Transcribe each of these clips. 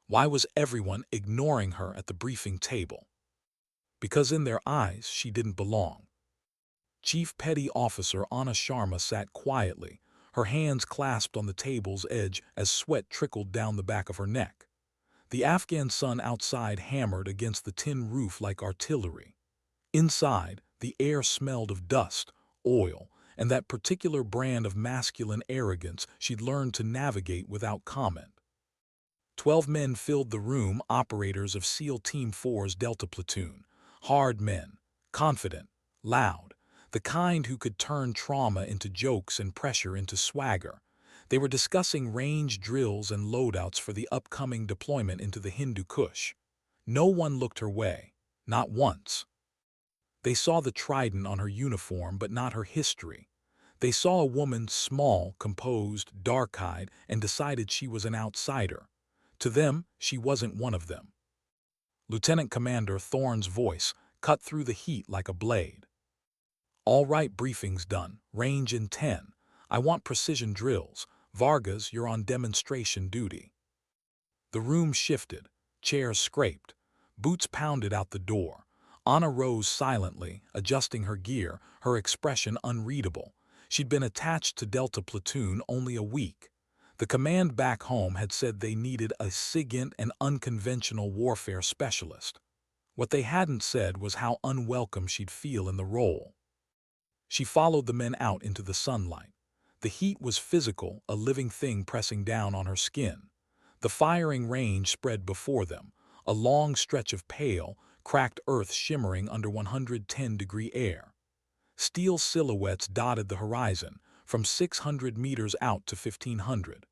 Why was everyone ignoring her at the briefing table? Because in their eyes she didn't belong. Chief Petty Officer Anna Sharma sat quietly, her hands clasped on the table's edge as sweat trickled down the back of her neck. The Afghan sun outside hammered against the tin roof like artillery. Inside, the air smelled of dust, oil, and that particular brand of masculine arrogance she'd learned to navigate without comment. 12 men filled the room, operators of SEAL Team 4's Delta Platoon. Hard men, confident, loud, the kind who could turn trauma into jokes and pressure into swagger. They were discussing range drills and loadouts for the upcoming deployment into the Hindu Kush. No one looked her way, not once. They saw the trident on her uniform, but not her history. They saw a woman small, composed, dark-eyed, and decided she was an outsider. To them, she wasn't one of them. Lieutenant Commander Thorne's voice cut through the heat like a blade. "All right, briefing's done. Range in 10. I want precision drills. Vargas, you're on demonstration duty." The room shifted. Chairs scraped. Boots pounded out the door. Anna rose silently, adjusting her gear, her expression unreadable. She'd been attached to Delta Platoon only a week. The command back home had said they needed a SIGINT and unconventional warfare specialist. What they hadn't said was how unwelcome she'd feel in the role. She followed the men out into the sunlight. The heat was physical, a living thing pressing down on her skin. The firing range spread before them, a long stretch of pale, cracked earth shimmering under 110-degree air. Steel silhouettes dotted the horizon, from 600 meters out to 1,500.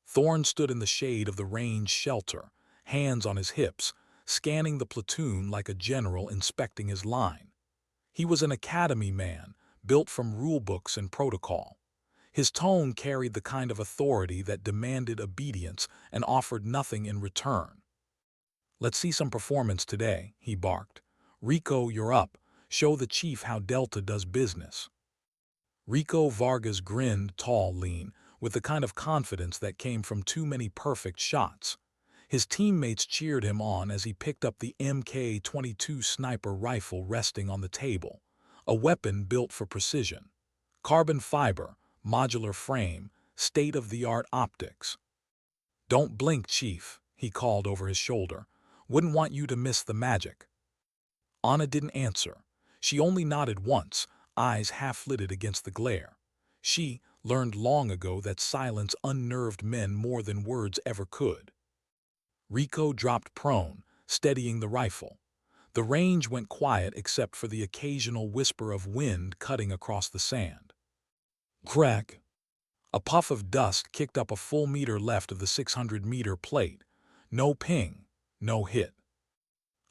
Thorne stood in the shade of the range shelter, hands on his hips, scanning the platoon like a general inspecting his line. He was an academy man, built from rulebooks and protocol. His tone carried the kind of authority that demanded obedience and offered nothing in return. "Let's see some performance today," he barked. "Rico, you're up. Show the chief how Delta does business." Rico Vargas grinned, tall, lean, with the kind of confidence that came from too many perfect shots. His teammates cheered him on as he picked up the MK-22 sniper rifle resting on the table, a weapon built for precision. Carbon fiber, modular frame, state-of-the-art optics. "Don't blink, Chief," he called over his shoulder. "Wouldn't want you to miss the magic." Anna didn't answer. She only nodded once, eyes half-lidded against the glare. She learned long ago that silence unnerved men more than words ever could. Rico dropped prone, steadying the rifle. The range went quiet except for the occasional whisper of wind cutting across the sand. Crack! A puff of dust kicked up a full meter left of the 600-meter plate. No ping, no hit.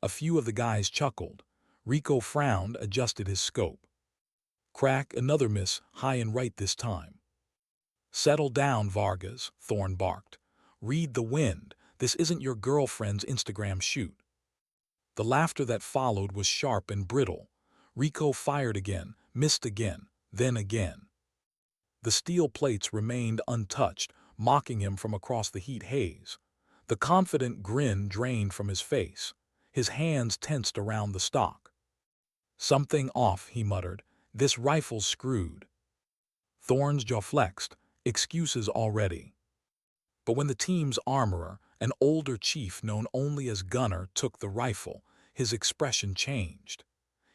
A few of the guys chuckled. Rico frowned, adjusted his scope. Crack, another miss, high and right this time. "Settle down, Vargas," Thorne barked. "Read the wind. This isn't your girlfriend's Instagram shoot." The laughter that followed was sharp and brittle. Rico fired again, missed again, then again. The steel plates remained untouched, mocking him from across the heat haze. The confident grin drained from his face. His hands tensed around the stock. "Something off," he muttered. "This rifle's screwed." Thorne's jaw flexed. Excuses already. But when the team's armorer, an older chief known only as Gunner, took the rifle, his expression changed.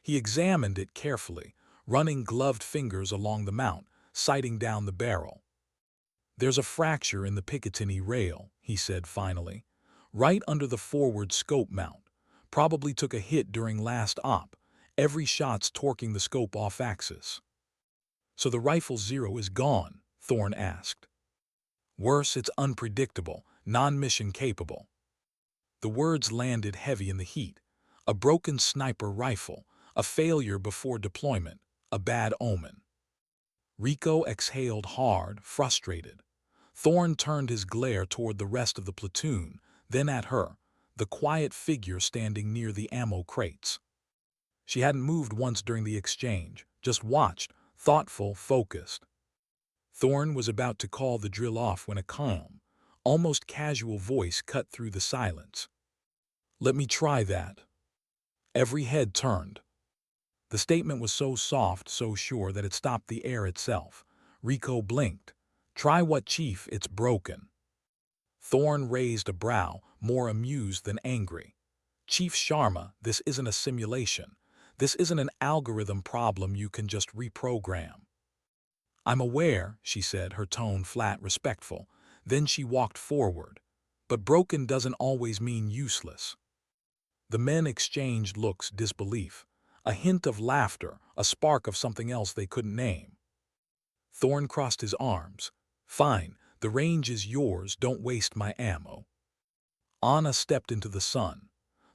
He examined it carefully, running gloved fingers along the mount, sighting down the barrel. "There's a fracture in the Picatinny rail," he said finally. "Right under the forward scope mount. Probably took a hit during last op. Every shot's torquing the scope off axis." "So the rifle zero is gone?" Thorne asked. "Worse, it's unpredictable, non-mission capable." The words landed heavy in the heat. A broken sniper rifle, a failure before deployment, a bad omen. Rico exhaled hard, frustrated. Thorne turned his glare toward the rest of the platoon, then at her, the quiet figure standing near the ammo crates. She hadn't moved once during the exchange, just watched, thoughtful, focused. Thorne was about to call the drill off when a calm, almost casual voice cut through the silence. "Let me try that." Every head turned. The statement was so soft, so sure that it stopped the air itself. Rico blinked. "Try what, Chief? It's broken." Thorne raised a brow, more amused than angry. "Chief Sharma, this isn't a simulation. This isn't an algorithm problem you can just reprogram." "I'm aware," she said, her tone flat, respectful. Then she walked forward. "But broken doesn't always mean useless." The men exchanged looks, disbelief. A hint of laughter, a spark of something else they couldn't name. Thorne crossed his arms. "Fine, the range is yours, don't waste my ammo." Anna stepped into the sun.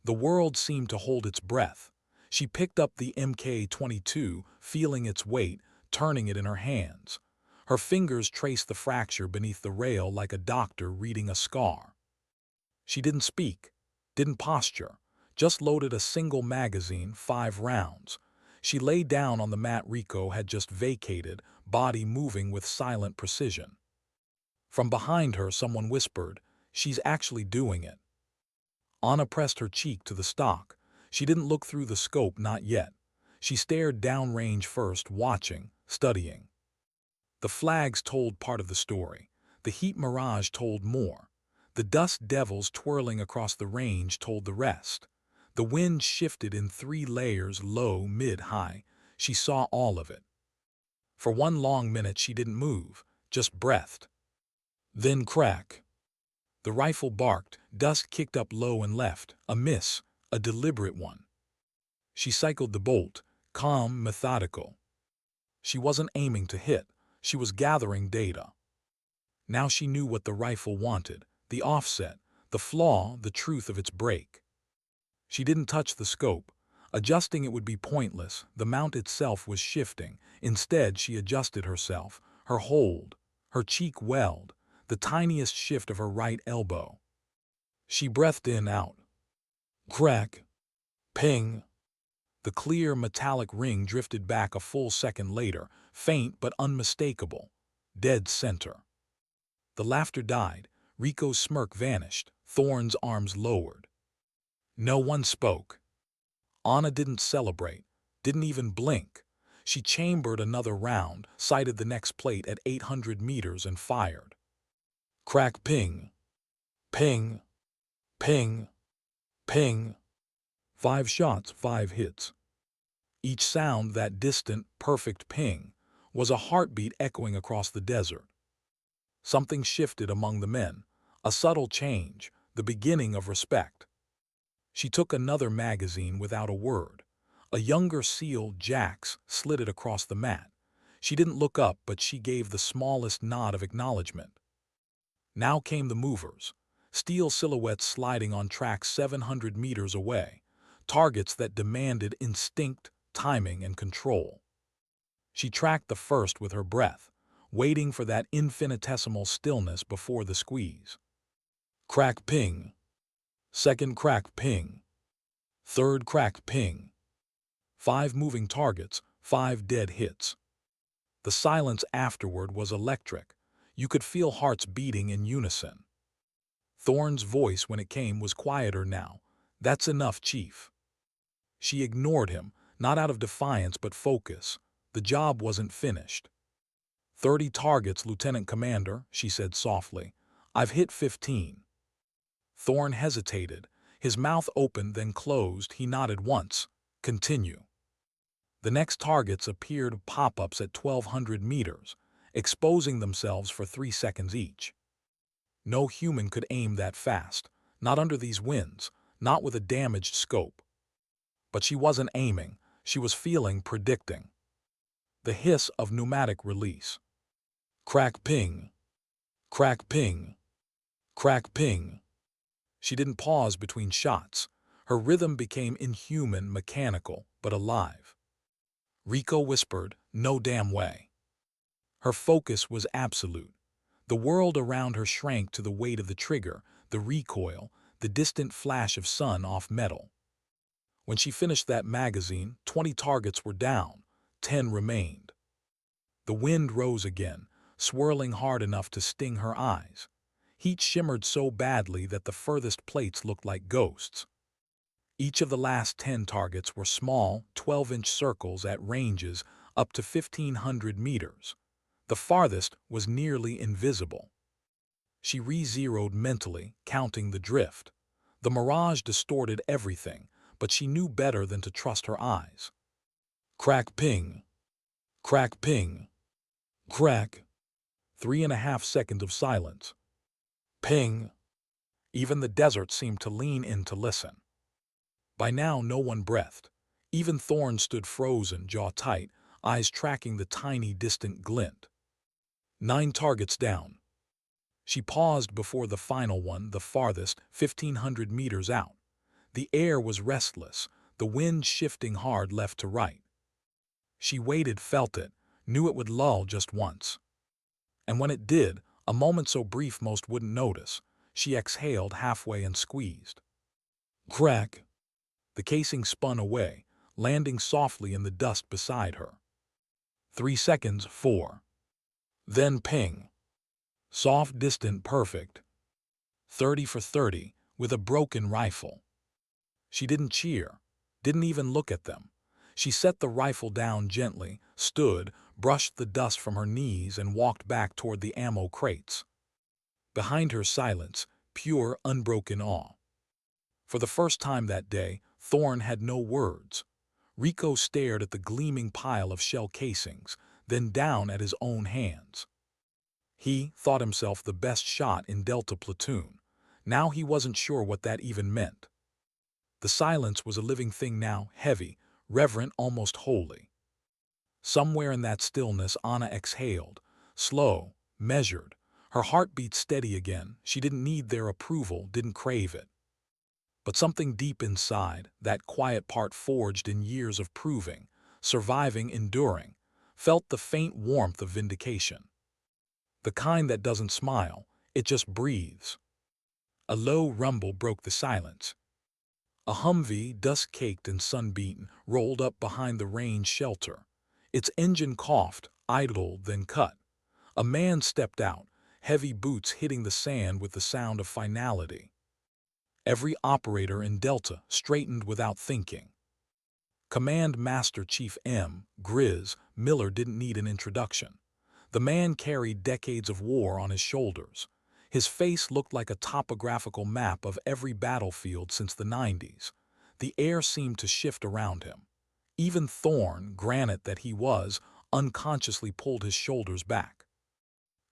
The world seemed to hold its breath. She picked up the MK-22, feeling its weight, turning it in her hands. Her fingers traced the fracture beneath the rail like a doctor reading a scar. She didn't speak, didn't posture, just loaded a single magazine, 5 rounds. She lay down on the mat Rico had just vacated, body moving with silent precision. From behind her, someone whispered, "She's actually doing it." Anna pressed her cheek to the stock. She didn't look through the scope, not yet. She stared downrange first, watching, studying. The flags told part of the story. The heat mirage told more. The dust devils twirling across the range told the rest. The wind shifted in 3 layers, low, mid, high. She saw all of it. For 1 long minute she didn't move, just breathed. Then crack. The rifle barked, dust kicked up low and left, a miss, a deliberate one. She cycled the bolt, calm, methodical. She wasn't aiming to hit, she was gathering data. Now she knew what the rifle wanted, the offset, the flaw, the truth of its break. She didn't touch the scope. Adjusting it would be pointless, the mount itself was shifting. Instead, she adjusted herself, her hold, her cheek welled, the tiniest shift of her right elbow. She breathed in, out. Crack. Ping. The clear metallic ring drifted back a full second later, faint but unmistakable. Dead center. The laughter died. Rico's smirk vanished. Thorne's arms lowered. No one spoke. Anna didn't celebrate, didn't even blink. She chambered another round, sighted the next plate at 800 meters and fired. Crack, ping. Ping. Ping. Ping. 5 shots, 5 hits. Each sound, that distant, perfect ping, was a heartbeat echoing across the desert. Something shifted among the men, a subtle change, the beginning of respect. She took another magazine without a word. A younger SEAL, Jax, slid it across the mat. She didn't look up, but she gave the smallest nod of acknowledgement. Now came the movers, steel silhouettes sliding on tracks 700 meters away, targets that demanded instinct, timing, and control. She tracked the first with her breath, waiting for that infinitesimal stillness before the squeeze. Crack, ping. Second crack, ping. Third crack, ping. 5 moving targets, 5 dead hits. The silence afterward was electric. You could feel hearts beating in unison. Thorne's voice, when it came, was quieter now. "That's enough, Chief." She ignored him, not out of defiance but focus. The job wasn't finished. 30 targets, Lieutenant Commander, she said softly. "I've hit 15. Thorne hesitated. His mouth opened, then closed. He nodded once. "Continue." The next targets appeared, pop-ups at 1,200 meters, exposing themselves for 3 seconds each. No human could aim that fast, not under these winds, not with a damaged scope. But she wasn't aiming, she was feeling, predicting. The hiss of pneumatic release. Crack, ping. Crack, ping. Crack, ping. She didn't pause between shots. Her rhythm became inhuman, mechanical, but alive. Rico whispered, "No damn way." Her focus was absolute. The world around her shrank to the weight of the trigger, the recoil, the distant flash of sun off metal. When she finished that magazine, 20 targets were down, 10 remained. The wind rose again, swirling hard enough to sting her eyes. Heat shimmered so badly that the furthest plates looked like ghosts. Each of the last 10 targets were small, 12-inch circles at ranges up to 1,500 meters. The farthest was nearly invisible. She re-zeroed mentally, counting the drift. The mirage distorted everything, but she knew better than to trust her eyes. Crack ping. Crack ping. Crack. 3.5 seconds of silence. Ping. Even the desert seemed to lean in to listen. By now no one breathed. Even Thorne stood frozen, jaw tight, eyes tracking the tiny distant glint. 9 targets down. She paused before the final one, the farthest, 1,500 meters out. The air was restless, the wind shifting hard left to right. She waited, felt it, knew it would lull just once. And when it did, a moment so brief most wouldn't notice, she exhaled halfway and squeezed. Crack! The casing spun away, landing softly in the dust beside her. 3 seconds, 4. Then ping. Soft, distant, perfect. 30 for 30, with a broken rifle. She didn't cheer, didn't even look at them. She set the rifle down gently, stood, brushed the dust from her knees, and walked back toward the ammo crates. Behind her, silence, pure, unbroken awe. For the first time that day, Thorne had no words. Rico stared at the gleaming pile of shell casings, then down at his own hands. He thought himself the best shot in Delta Platoon. Now he wasn't sure what that even meant. The silence was a living thing now, heavy, reverent, almost holy. Somewhere in that stillness, Anna exhaled, slow, measured. Her heartbeat steady again. She didn't need their approval, didn't crave it. But something deep inside, that quiet part forged in years of proving, surviving, enduring, felt the faint warmth of vindication. The kind that doesn't smile, it just breathes. A low rumble broke the silence. A Humvee, dust-caked and sun-beaten, rolled up behind the range shelter. Its engine coughed, idled, then cut. A man stepped out, heavy boots hitting the sand with the sound of finality. Every operator in Delta straightened without thinking. Command Master Chief M. Grizz Miller didn't need an introduction. The man carried decades of war on his shoulders. His face looked like a topographical map of every battlefield since the 90s. The air seemed to shift around him. Even Thorne, granite that he was, unconsciously pulled his shoulders back.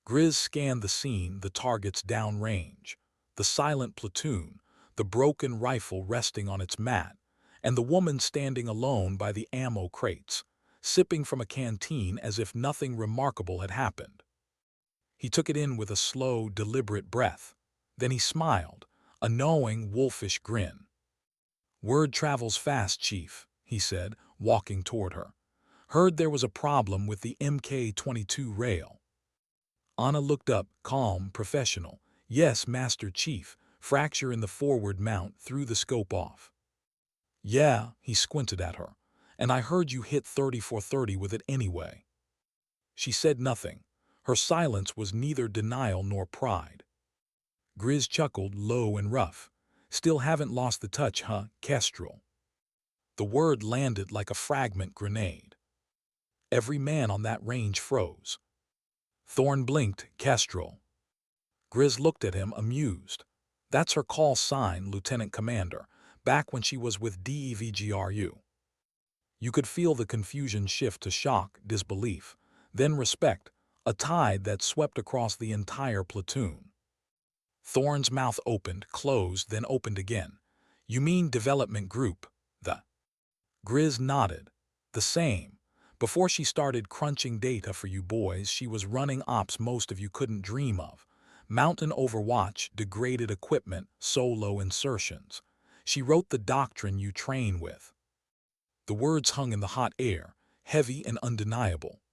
Grizz scanned the scene, the targets downrange, the silent platoon, the broken rifle resting on its mat, and the woman standing alone by the ammo crates, sipping from a canteen as if nothing remarkable had happened. He took it in with a slow, deliberate breath. Then he smiled, a knowing, wolfish grin. "Word travels fast, Chief," he said, walking toward her. "Heard there was a problem with the Mk-22 rail." Anna looked up, calm, professional. "Yes, Master Chief. Fracture in the forward mount, threw the scope off." "Yeah," he squinted at her. "And I heard you hit 30-430 with it anyway." She said nothing. Her silence was neither denial nor pride. Grizz chuckled, low and rough. "Still haven't lost the touch, huh, Kestrel?" The word landed like a fragment grenade. Every man on that range froze. Thorne blinked. "Kestrel." Grizz looked at him, amused. "That's her call sign, Lieutenant Commander, back when she was with DEVGRU." You could feel the confusion shift to shock, disbelief, then respect, a tide that swept across the entire platoon. Thorne's mouth opened, closed, then opened again. "You mean development group, the..." Grizz nodded. "The same. Before she started crunching data for you boys, she was running ops most of you couldn't dream of. Mountain overwatch, degraded equipment, solo insertions. She wrote the doctrine you train with." The words hung in the hot air, heavy and undeniable.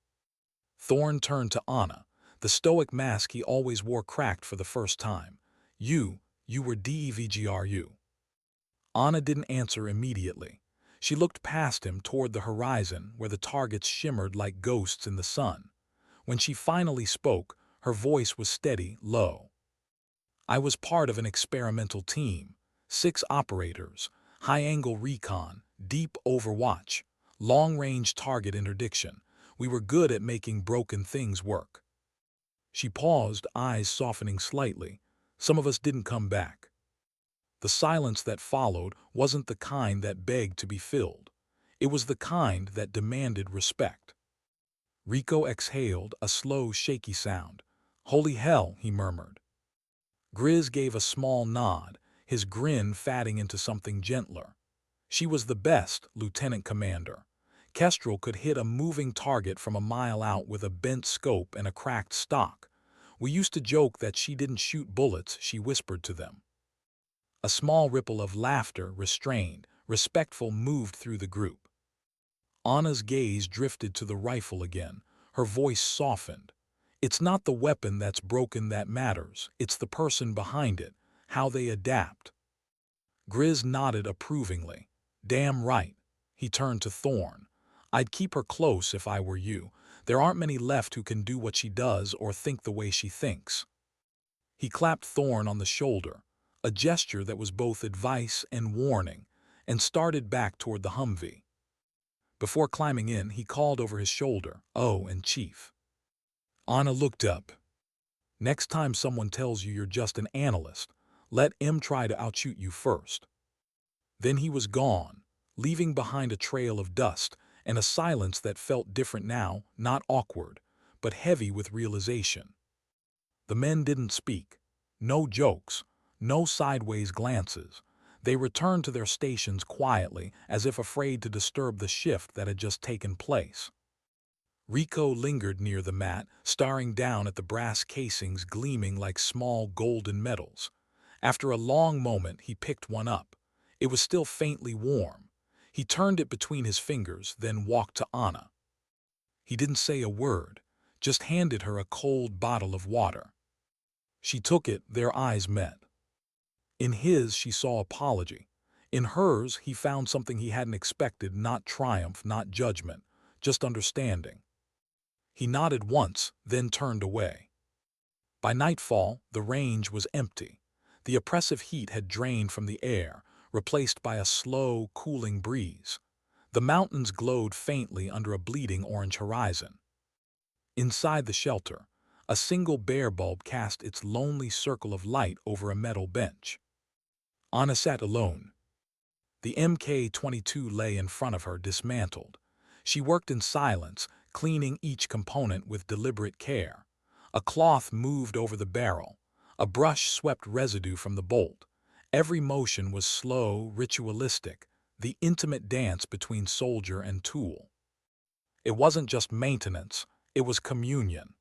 Thorne turned to Anna. The stoic mask he always wore cracked for the first time. You were DEVGRU." Anna didn't answer immediately. She looked past him toward the horizon where the targets shimmered like ghosts in the sun. When she finally spoke, her voice was steady, low. I was part of an experimental team. 6 operators, high-angle recon, deep overwatch, long-range target interdiction. We were good at making broken things work. She paused, eyes softening slightly. Some of us didn't come back. The silence that followed wasn't the kind that begged to be filled. It was the kind that demanded respect. Rico exhaled, a slow, shaky sound. "Holy hell," he murmured. Grizz gave a small nod, his grin fatting into something gentler. She was the best, Lieutenant Commander. Kestrel could hit a moving target from a mile out with a bent scope and a cracked stock. We used to joke that she didn't shoot bullets, she whispered to them. A small ripple of laughter, restrained, respectful, moved through the group. Anna's gaze drifted to the rifle again. Her voice softened. "It's not the weapon that's broken that matters. It's the person behind it, how they adapt." Grizz nodded approvingly. "Damn right." He turned to Thorn. "I'd keep her close if I were you. There aren't many left who can do what she does or think the way she thinks." He clapped Thorn on the shoulder, a gesture that was both advice and warning, and started back toward the Humvee. Before climbing in, he called over his shoulder, "Oh, and Chief." Anna looked up. "Next time someone tells you you're just an analyst, let him try to outshoot you first." Then he was gone, leaving behind a trail of dust and a silence that felt different now, not awkward, but heavy with realization. The men didn't speak. No jokes, no sideways glances. They returned to their stations quietly, as if afraid to disturb the shift that had just taken place. Rico lingered near the mat, staring down at the brass casings gleaming like small golden medals. After a long moment, he picked one up. It was still faintly warm. He turned it between his fingers, then walked to Anna. He didn't say a word, just handed her a cold bottle of water. She took it, their eyes met. In his, she saw apology. In hers, he found something he hadn't expected, not triumph, not judgment, just understanding. He nodded once, then turned away. By nightfall, the range was empty. The oppressive heat had drained from the air, replaced by a slow, cooling breeze. The mountains glowed faintly under a bleeding orange horizon. Inside the shelter, a single bare bulb cast its lonely circle of light over a metal bench. Anna sat alone. The Mk-22 lay in front of her, dismantled. She worked in silence, cleaning each component with deliberate care. A cloth moved over the barrel. A brush swept residue from the bolt. Every motion was slow, ritualistic, the intimate dance between soldier and tool. It wasn't just maintenance, it was communion.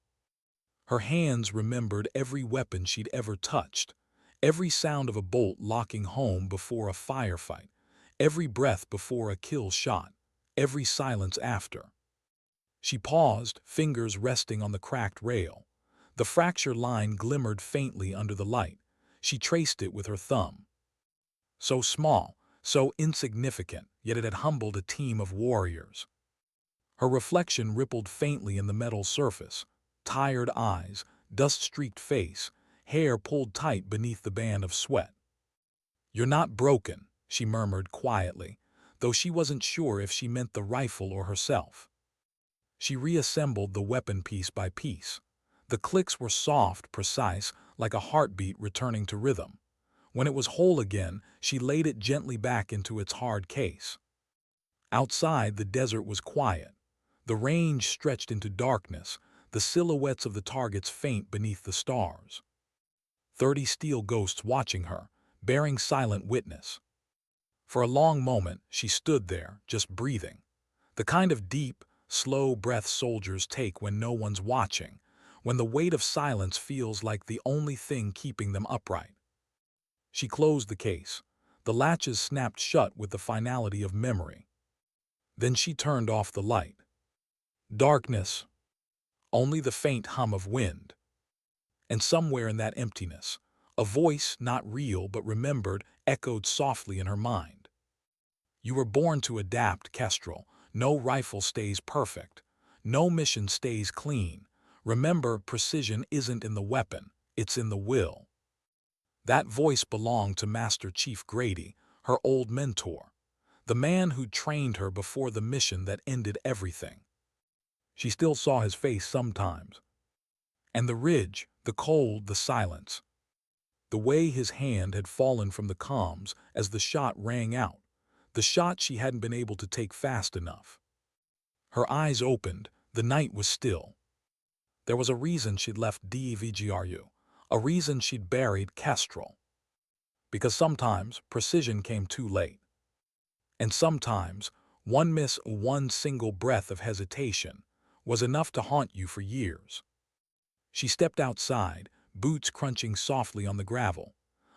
Her hands remembered every weapon she'd ever touched, every sound of a bolt locking home before a firefight, every breath before a kill shot, every silence after. She paused, fingers resting on the cracked rail. The fracture line glimmered faintly under the light. She traced it with her thumb. So small, so insignificant, yet it had humbled a team of warriors. Her reflection rippled faintly in the metal surface. Tired eyes, dust-streaked face, hair pulled tight beneath the band of sweat. "You're not broken," she murmured quietly, though she wasn't sure if she meant the rifle or herself. She reassembled the weapon piece by piece. The clicks were soft, precise, like a heartbeat returning to rhythm. When it was whole again, she laid it gently back into its hard case. Outside, the desert was quiet. The range stretched into darkness, the silhouettes of the targets faint beneath the stars. 30 steel ghosts watching her, bearing silent witness. For a long moment, she stood there, just breathing. The kind of deep, slow breath soldiers take when no one's watching, when the weight of silence feels like the only thing keeping them upright. She closed the case. The latches snapped shut with the finality of memory. Then she turned off the light. Darkness. Only the faint hum of wind. And somewhere in that emptiness, a voice, not real but remembered, echoed softly in her mind. "You were born to adapt, Kestrel. No rifle stays perfect. No mission stays clean. Remember, precision isn't in the weapon, it's in the will." That voice belonged to Master Chief Grady, her old mentor, the man who'd trained her before the mission that ended everything. She still saw his face sometimes. And the ridge, the cold, the silence. The way his hand had fallen from the comms as the shot rang out. The shot she hadn't been able to take fast enough. Her eyes opened. The night was still. There was a reason she'd left DEVGRU. A reason she'd buried Kestrel. Because sometimes precision came too late. And sometimes one single breath of hesitation was enough to haunt you for years. She stepped outside, boots crunching softly on the gravel.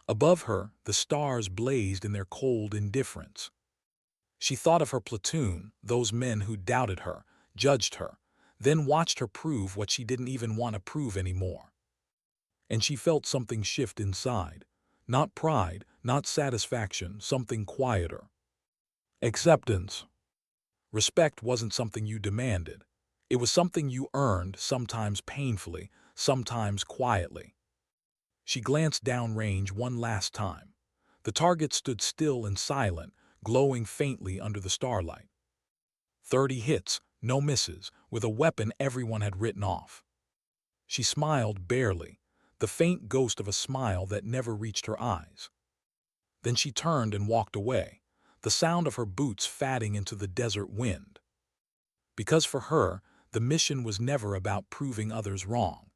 Above her, the stars blazed in their cold indifference. She thought of her platoon, those men who doubted her, judged her, then watched her prove what she didn't even want to prove anymore. And she felt something shift inside. Not pride, not satisfaction, something quieter. Acceptance. Respect wasn't something you demanded. It was something you earned, sometimes painfully, sometimes quietly. She glanced downrange one last time. The target stood still and silent, glowing faintly under the starlight. 30 hits, no misses, with a weapon everyone had written off. She smiled barely, the faint ghost of a smile that never reached her eyes. Then she turned and walked away, the sound of her boots fatting into the desert wind. Because for her, the mission was never about proving others wrong.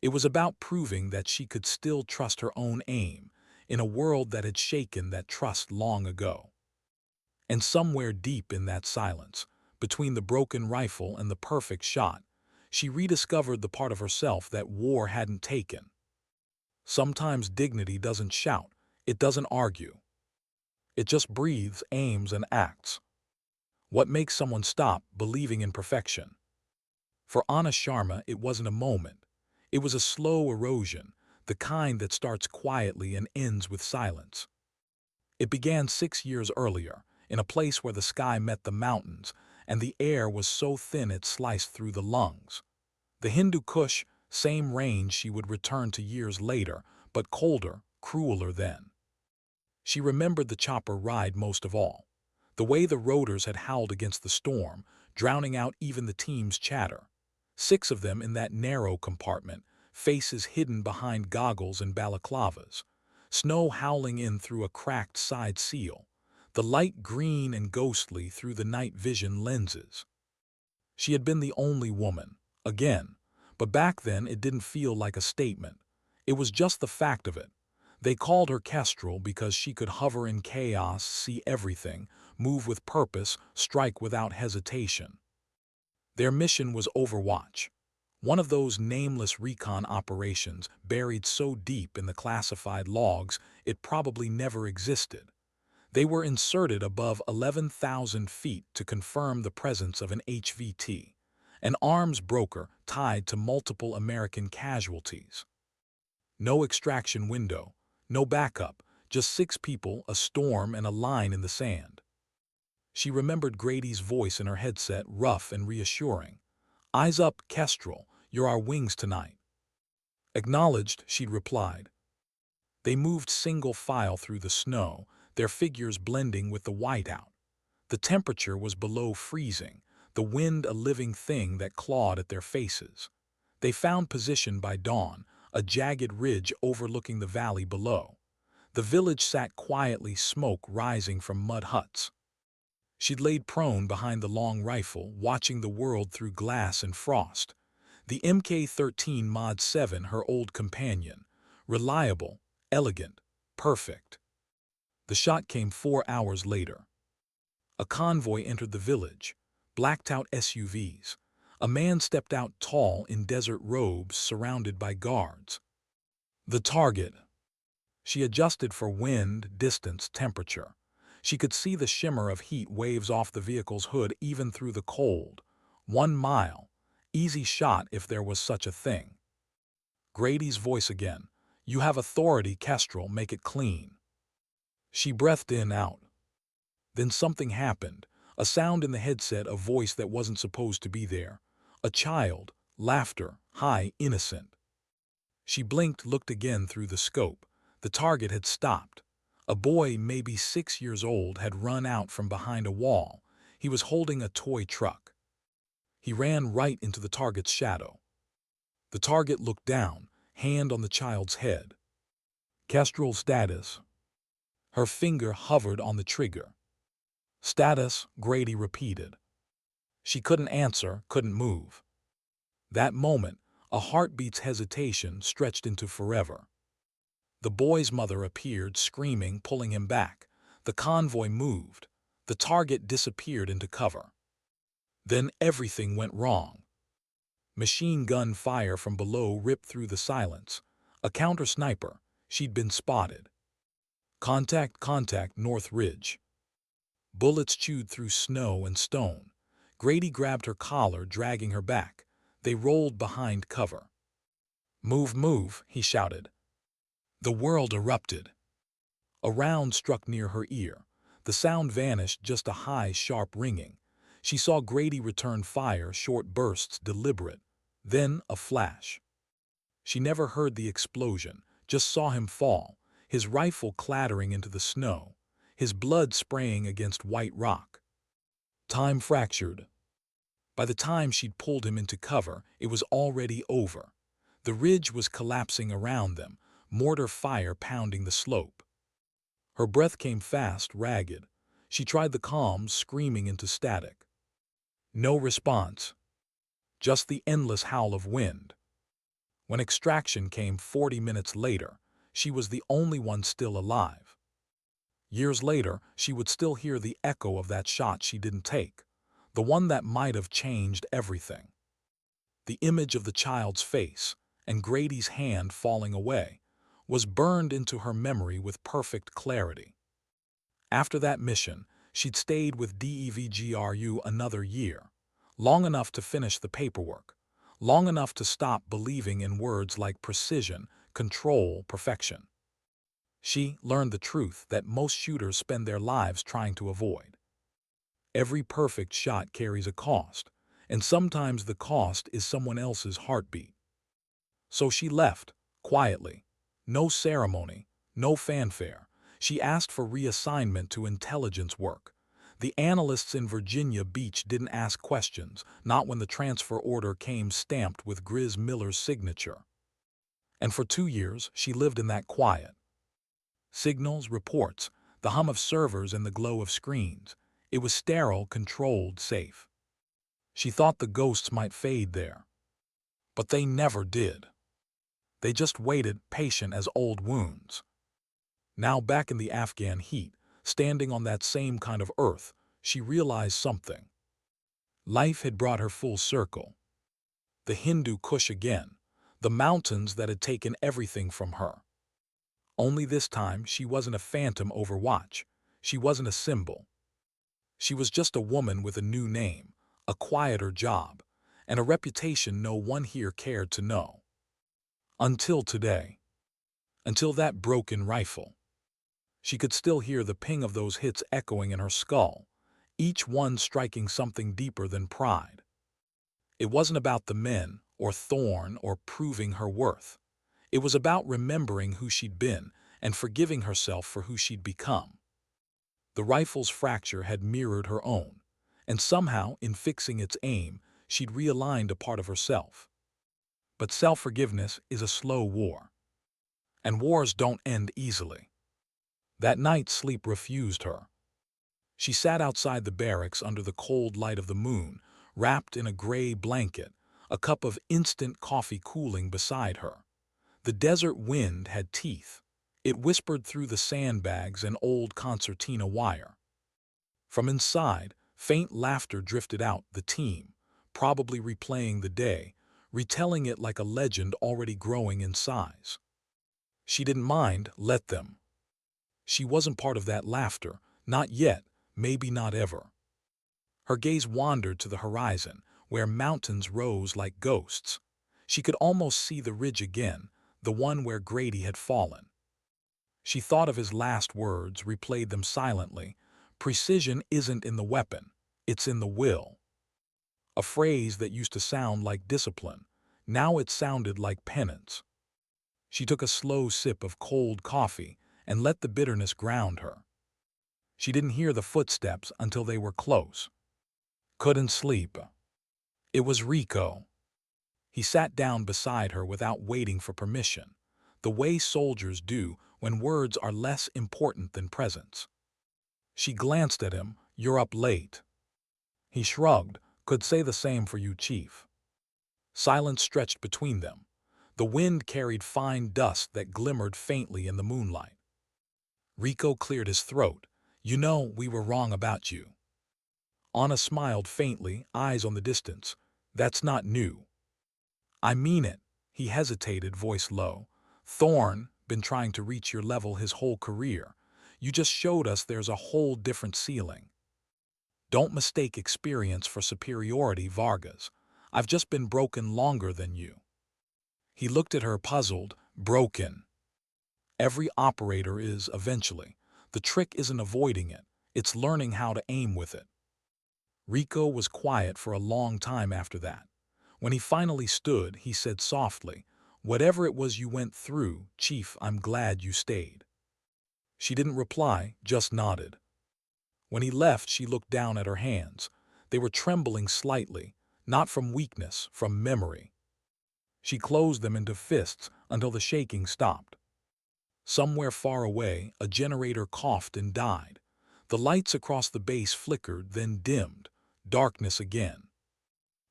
It was about proving that she could still trust her own aim in a world that had shaken that trust long ago. And somewhere deep in that silence, between the broken rifle and the perfect shot, she rediscovered the part of herself that war hadn't taken. Sometimes dignity doesn't shout, it doesn't argue. It just breathes, aims, and acts. What makes someone stop believing in perfection? For Anna Sharma, it wasn't a moment. It was a slow erosion, the kind that starts quietly and ends with silence. It began 6 years earlier, in a place where the sky met the mountains, and the air was so thin it sliced through the lungs. The Hindu Kush, same range she would return to years later, but colder, crueler then. She remembered the chopper ride most of all. The way the rotors had howled against the storm, drowning out even the team's chatter. 6 of them in that narrow compartment, faces hidden behind goggles and balaclavas. Snow howling in through a cracked side seal. The light green and ghostly through the night vision lenses. She had been the only woman, again, but back then it didn't feel like a statement. It was just the fact of it. They called her Kestrel because she could hover in chaos, see everything, move with purpose, strike without hesitation. Their mission was Overwatch, one of those nameless recon operations buried so deep in the classified logs it probably never existed. They were inserted above 11,000 feet to confirm the presence of an HVT, an arms broker tied to multiple American casualties. No extraction window, no backup, just 6 people, a storm, and a line in the sand. She remembered Grady's voice in her headset, rough and reassuring. "Eyes up, Kestrel, you're our wings tonight." "Acknowledged," she'd replied. They moved single file through the snow, their figures blending with the whiteout. The temperature was below freezing, the wind a living thing that clawed at their faces. They found position by dawn, a jagged ridge overlooking the valley below. The village sat quietly, smoke rising from mud huts. She'd laid prone behind the long rifle, watching the world through glass and frost. The MK-13 Mod 7, her old companion. Reliable, elegant, perfect. The shot came 4 hours later. A convoy entered the village, blacked-out SUVs. A man stepped out tall in desert robes surrounded by guards. The target. She adjusted for wind, distance, temperature. She could see the shimmer of heat waves off the vehicle's hood even through the cold. 1 mile. Easy shot if there was such a thing. Grady's voice again. "You have authority, Kestrel, make it clean." She breathed in, out. Then something happened. A sound in the headset, a voice that wasn't supposed to be there. A child, laughter, high, innocent. She blinked, looked again through the scope. The target had stopped. A boy, maybe 6 years old, had run out from behind a wall. He was holding a toy truck. He ran right into the target's shadow. The target looked down, hand on the child's head. Kestrel status. Her finger hovered on the trigger. Status, Grady repeated. She couldn't answer, couldn't move. That moment, a heartbeat's hesitation stretched into forever. The boy's mother appeared, screaming, pulling him back. The convoy moved. The target disappeared into cover. Then everything went wrong. Machine gun fire from below ripped through the silence. A counter-sniper. She'd been spotted. Contact, North Ridge. Bullets chewed through snow and stone. Grady grabbed her collar, dragging her back. They rolled behind cover. Move, he shouted. The world erupted. A round struck near her ear. The sound vanished, just a high, sharp ringing. She saw Grady return fire, short bursts, deliberate. Then a flash. She never heard the explosion, just saw him fall, his rifle clattering into the snow, his blood spraying against white rock. Time fractured. By the time she'd pulled him into cover, it was already over. The ridge was collapsing around them, mortar fire pounding the slope. Her breath came fast, ragged. She tried the comms, screaming into static. No response. Just the endless howl of wind. When extraction came 40 minutes later, she was the only one still alive. Years later, she would still hear the echo of that shot she didn't take, the one that might have changed everything. The image of the child's face and Grady's hand falling away was burned into her memory with perfect clarity. After that mission, she'd stayed with DEVGRU another year, long enough to finish the paperwork, long enough to stop believing in words like precision, control, perfection. She learned the truth that most shooters spend their lives trying to avoid. Every perfect shot carries a cost, and sometimes the cost is someone else's heartbeat. So she left, quietly. No ceremony, no fanfare. She asked for reassignment to intelligence work. The analysts in Virginia Beach didn't ask questions, not when the transfer order came stamped with Grizz Miller's signature. And for 2 years, she lived in that quiet. Signals, reports, the hum of servers and the glow of screens. It was sterile, controlled, safe. She thought the ghosts might fade there. But they never did. They just waited, patient as old wounds. Now back in the Afghan heat, standing on that same kind of earth, she realized something. Life had brought her full circle. The Hindu Kush again, the mountains that had taken everything from her. Only this time she wasn't a phantom overwatch. She wasn't a symbol. She was just a woman with a new name, a quieter job, and a reputation no one here cared to know. Until today. Until that broken rifle. She could still hear the ping of those hits echoing in her skull, each one striking something deeper than pride. It wasn't about the men, or Thorn, or proving her worth. It was about remembering who she'd been and forgiving herself for who she'd become. The rifle's fracture had mirrored her own, and somehow, in fixing its aim, she'd realigned a part of herself. But self-forgiveness is a slow war. And wars don't end easily. That night sleep refused her. She sat outside the barracks under the cold light of the moon, wrapped in a gray blanket, a cup of instant coffee cooling beside her. The desert wind had teeth. It whispered through the sandbags and old concertina wire. From inside, faint laughter drifted out, the team, probably replaying the day, retelling it like a legend already growing in size. She didn't mind, let them. She wasn't part of that laughter, not yet, maybe not ever. Her gaze wandered to the horizon, where mountains rose like ghosts. She could almost see the ridge again, the one where Grady had fallen. She thought of his last words, replayed them silently. Precision isn't in the weapon, it's in the will. A phrase that used to sound like discipline, now it sounded like penance. She took a slow sip of cold coffee and let the bitterness ground her. She didn't hear the footsteps until they were close. Couldn't sleep. It was Rico. He sat down beside her without waiting for permission, the way soldiers do when words are less important than presence. She glanced at him. "You're up late." He shrugged. "Could say the same for you, Chief." Silence stretched between them. The wind carried fine dust that glimmered faintly in the moonlight. Rico cleared his throat. "You know, we were wrong about you." Anna smiled faintly, eyes on the distance. "That's not new." "I mean it." He hesitated, voice low. "Thorne been trying to reach your level his whole career. You just showed us there's a whole different ceiling. Don't mistake experience for superiority, Vargas. I've just been broken longer than you." He looked at her, puzzled. "Broken? Every operator is, eventually. The trick isn't avoiding it. It's learning how to aim with it." Rico was quiet for a long time after that. When he finally stood, he said softly, "Whatever it was you went through, Chief, I'm glad you stayed." She didn't reply, just nodded. When he left, she looked down at her hands. They were trembling slightly, not from weakness, from memory. She closed them into fists until the shaking stopped. Somewhere far away, a generator coughed and died. The lights across the base flickered, then dimmed. Darkness again.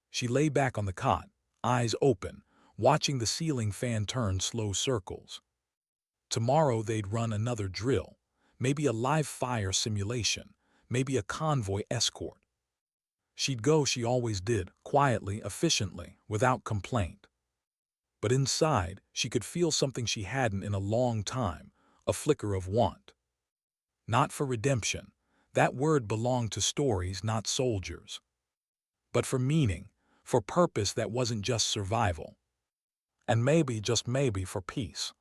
She lay back on the cot, eyes open, watching the ceiling fan turn slow circles. Tomorrow they'd run another drill, maybe a live fire simulation, maybe a convoy escort. She'd go, she always did, quietly, efficiently, without complaint. But inside, she could feel something she hadn't in a long time, a flicker of want. Not for redemption. That word belonged to stories, not soldiers. But for meaning, for purpose that wasn't just survival. And maybe, just maybe, for peace.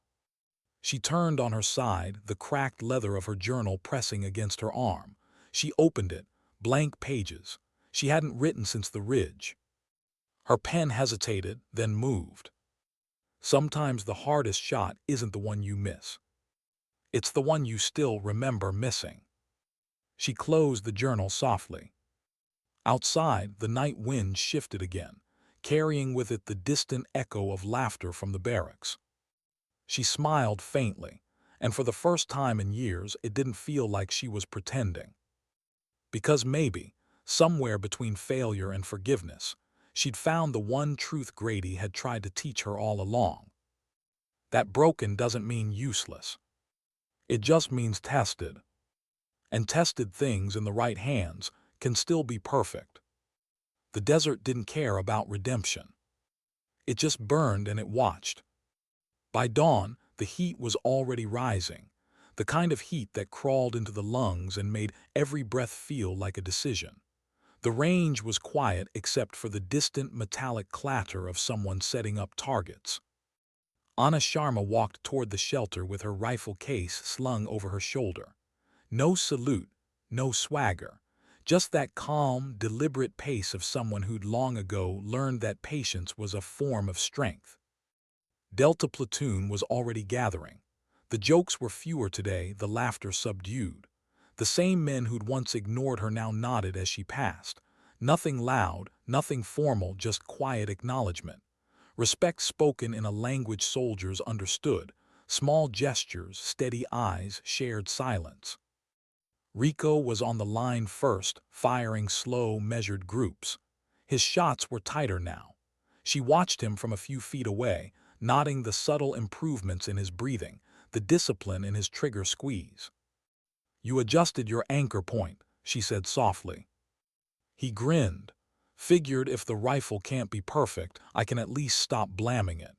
She turned on her side, the cracked leather of her journal pressing against her arm. She opened it, blank pages. She hadn't written since the ridge. Her pen hesitated, then moved. Sometimes the hardest shot isn't the one you miss. It's the one you still remember missing. She closed the journal softly. Outside, the night wind shifted again, carrying with it the distant echo of laughter from the barracks. She smiled faintly, and for the first time in years it didn't feel like she was pretending. Because maybe, somewhere between failure and forgiveness, she'd found the one truth Grady had tried to teach her all along. That broken doesn't mean useless. It just means tested. And tested things in the right hands can still be perfect. The desert didn't care about redemption. It just burned and it watched. By dawn, the heat was already rising, the kind of heat that crawled into the lungs and made every breath feel like a decision. The range was quiet except for the distant metallic clatter of someone setting up targets. Anna Sharma walked toward the shelter with her rifle case slung over her shoulder. No salute, no swagger, just that calm, deliberate pace of someone who'd long ago learned that patience was a form of strength. Delta platoon was already gathering. The jokes were fewer today, the laughter subdued. The same men who'd once ignored her now nodded as she passed. Nothing loud, nothing formal, just quiet acknowledgement. Respect spoken in a language soldiers understood. Small gestures, steady eyes, shared silence. Rico was on the line first, firing slow, measured groups. His shots were tighter now. She watched him from a few feet away, noting the subtle improvements in his breathing, the discipline in his trigger squeeze. "You adjusted your anchor point," she said softly. He grinned. "Figured if the rifle can't be perfect, I can at least stop blamming it."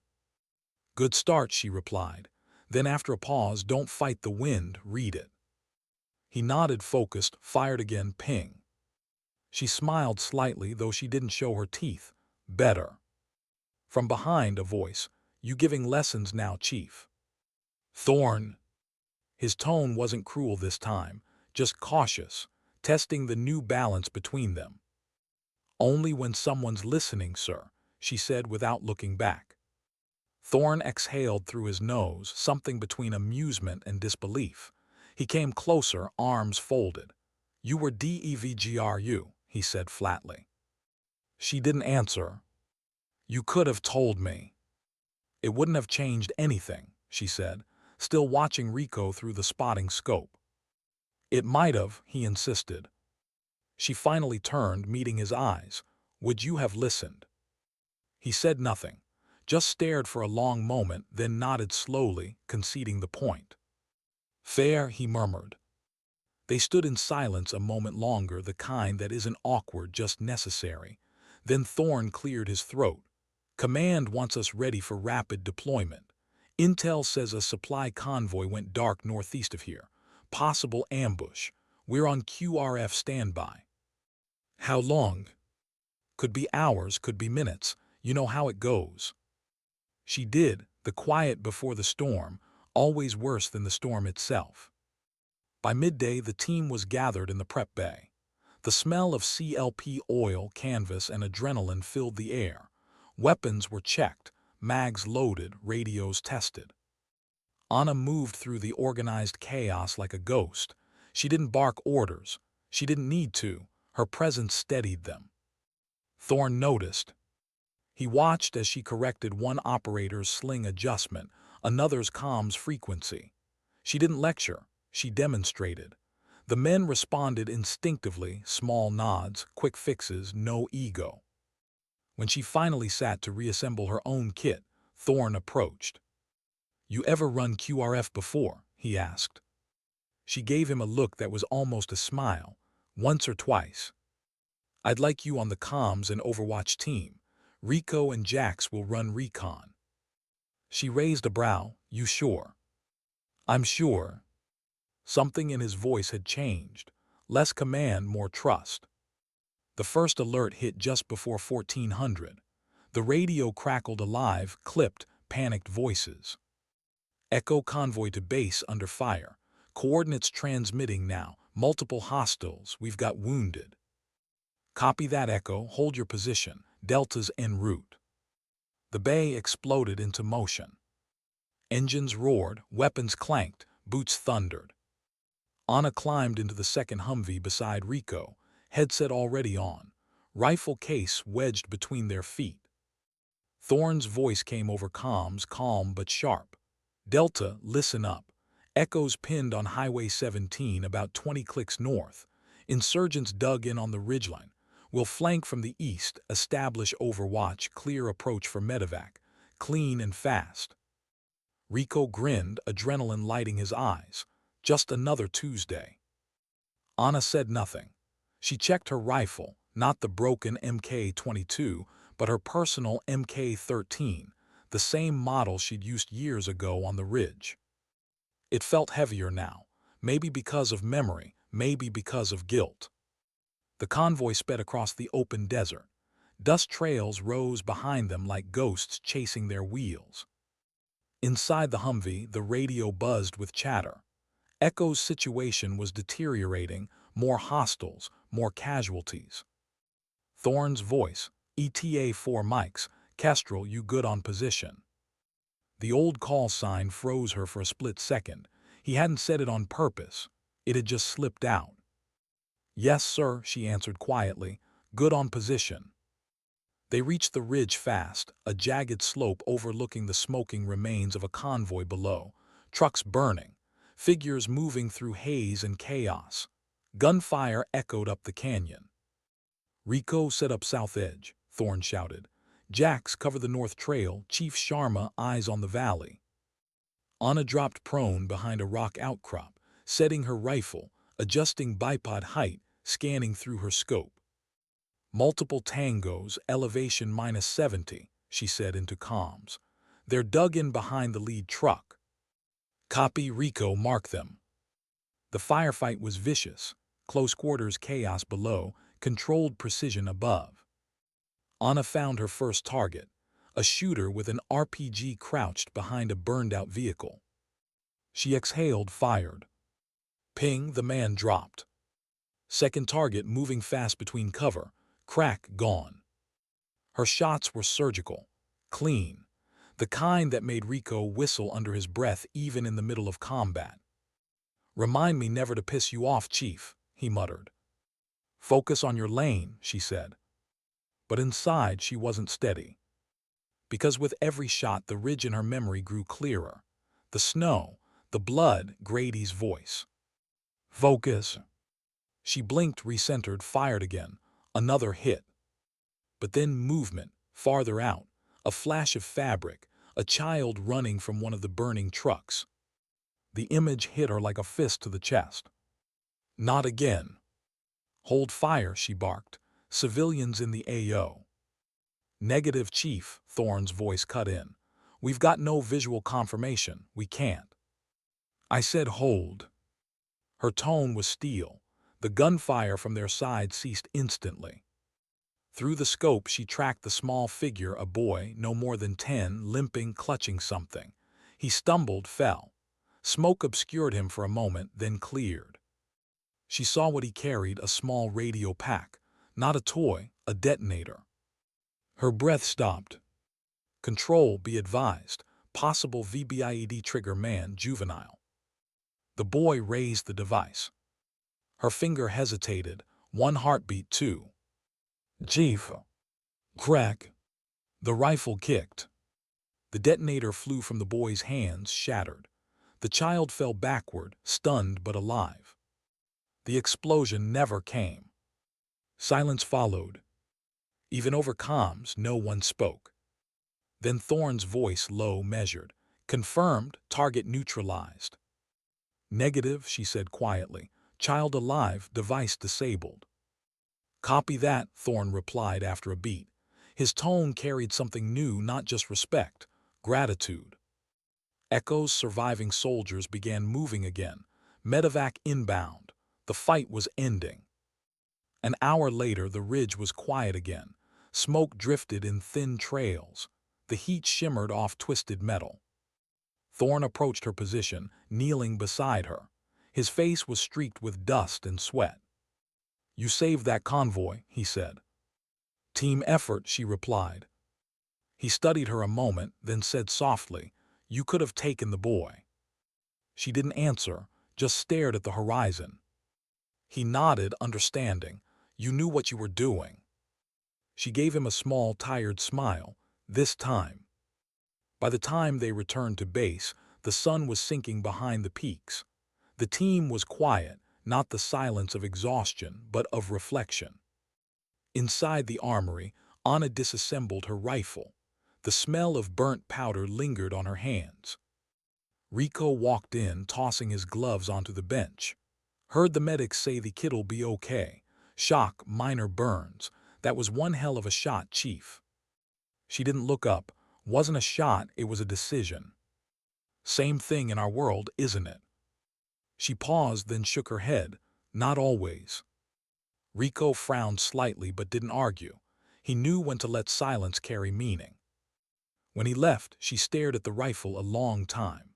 "Good start," she replied. Then after a pause, "Don't fight the wind, read it." He nodded, focused, fired again, ping. She smiled slightly, though she didn't show her teeth. "Better." From behind, a voice. "You giving lessons now, Chief?" "Thorne." His tone wasn't cruel this time, just cautious, testing the new balance between them. "Only when someone's listening, sir," she said without looking back. Thorne exhaled through his nose, something between amusement and disbelief. He came closer, arms folded. "You were DEVGRU," he said flatly. She didn't answer. "You could have told me." "It wouldn't have changed anything," she said, still watching Rico through the spotting scope. "It might have," he insisted. She finally turned, meeting his eyes. "Would you have listened?" He said nothing, just stared for a long moment, then nodded slowly, conceding the point. "Fair," he murmured. They stood in silence a moment longer, the kind that isn't awkward, just necessary. Then Thorne cleared his throat. "Command wants us ready for rapid deployment. Intel says a supply convoy went dark northeast of here. Possible ambush. We're on QRF standby." "How long?" "Could be hours, could be minutes. You know how it goes." She did, the quiet before the storm, always worse than the storm itself. By midday, the team was gathered in the prep bay. The smell of CLP oil, canvas, and adrenaline filled the air. Weapons were checked, mags loaded, radios tested. Anna moved through the organized chaos like a ghost. She didn't bark orders. She didn't need to. Her presence steadied them. Thorne noticed. He watched as she corrected one operator's sling adjustment, another's comms frequency. She didn't lecture. She demonstrated. The men responded instinctively, small nods, quick fixes, no ego. When she finally sat to reassemble her own kit, Thorne approached. "You ever run QRF before?" he asked. She gave him a look that was almost a smile. "Once or twice." "I'd like you on the comms and Overwatch team. Rico and Jax will run recon." She raised a brow. "You sure?" "I'm sure." Something in his voice had changed. Less command, more trust. The first alert hit just before 1400. The radio crackled alive, clipped, panicked voices. "Echo convoy to base under fire. Coordinates transmitting now. Multiple hostiles. We've got wounded." "Copy that, Echo. Hold your position. Delta's en route." The bay exploded into motion. Engines roared, weapons clanked, boots thundered. Anna climbed into the second Humvee beside Rico, headset already on, rifle case wedged between their feet. Thorne's voice came over comms, calm but sharp. "Delta, listen up. Echoes pinned on Highway 17 about 20 clicks north. Insurgents dug in on the ridgeline. We'll flank from the east, establish overwatch, clear approach for medevac. Clean and fast." Rico grinned, adrenaline lighting his eyes. Just another Tuesday. Anna said nothing. She checked her rifle, not the broken MK-22, but her personal MK-13, the same model she'd used years ago on the ridge. It felt heavier now, maybe because of memory, maybe because of guilt. The convoy sped across the open desert. Dust trails rose behind them like ghosts chasing their wheels. Inside the Humvee, the radio buzzed with chatter. Echo's situation was deteriorating, more hostiles, more casualties. Thorne's voice, "ETA 4 mics, Kestrel, you good on position?" The old call sign froze her for a split second. He hadn't said it on purpose. It had just slipped out. "Yes, sir," she answered quietly. "Good on position." They reached the ridge fast, a jagged slope overlooking the smoking remains of a convoy below, trucks burning, figures moving through haze and chaos. Gunfire echoed up the canyon. "Rico, set up south edge," Thorne shouted. "Jax, cover the north trail. Chief Sharma, eyes on the valley." Anna dropped prone behind a rock outcrop, setting her rifle, adjusting bipod height, scanning through her scope. "Multiple tangos, elevation -70, she said into comms. "They're dug in behind the lead truck." "Copy, Rico, mark them." The firefight was vicious, close quarters chaos below, controlled precision above. Anna found her first target, a shooter with an RPG crouched behind a burned-out vehicle. She exhaled, fired. Ping, the man dropped. Second target moving fast between cover, crack, gone. Her shots were surgical, clean. the kind that made Rico whistle under his breath even in the middle of combat. "Remind me never to piss you off, Chief," he muttered. "Focus on your lane," she said. But inside she wasn't steady. Because with every shot the ridge in her memory grew clearer. The snow, the blood, Grady's voice. "Focus." She blinked, recentered, fired again. Another hit. But then movement, farther out, a flash of fabric, a child running from one of the burning trucks. The image hit her like a fist to the chest. "Not again." "Hold fire," she barked. "Civilians in the AO." "Negative, Chief," Thorne's voice cut in. "We've got no visual confirmation. We can't." "I said hold." Her tone was steel. The gunfire from their side ceased instantly. Through the scope she tracked the small figure, a boy, no more than 10, limping, clutching something. He stumbled, fell. Smoke obscured him for a moment, then cleared. She saw what he carried, a small radio pack. Not a toy, a detonator. Her breath stopped. "Control, be advised. Possible VBIED trigger, man, juvenile." The boy raised the device. Her finger hesitated, one heartbeat, two. "Chief." Crack. The rifle kicked. The detonator flew from the boy's hands, shattered. The child fell backward, stunned but alive. The explosion never came. Silence followed. Even over comms, no one spoke. Then Thorne's voice, low, measured. "Confirmed, target neutralized." "Negative," she said quietly. "Child alive, device disabled." "Copy that," Thorne replied after a beat. His tone carried something new, not just respect, gratitude. Echo's surviving soldiers began moving again. Medevac inbound. The fight was ending. An hour later, the ridge was quiet again. Smoke drifted in thin trails. The heat shimmered off twisted metal. Thorne approached her position, kneeling beside her. His face was streaked with dust and sweat. "You saved that convoy," he said. "Team effort," she replied. He studied her a moment, then said softly, "You could have taken the boy." She didn't answer, just stared at the horizon. He nodded, understanding. "You knew what you were doing." She gave him a small, tired smile, this time. By the time they returned to base, the sun was sinking behind the peaks. The team was quiet, not the silence of exhaustion, but of reflection. Inside the armory, Anna disassembled her rifle. The smell of burnt powder lingered on her hands. Rico walked in, tossing his gloves onto the bench. "Heard the medics say the kid'll be okay. Shock, minor burns. That was one hell of a shot, Chief." She didn't look up. "Wasn't a shot, it was a decision." "Same thing in our world, isn't it?" She paused, then shook her head. "Not always." Rico frowned slightly but didn't argue. He knew when to let silence carry meaning. When he left, she stared at the rifle a long time.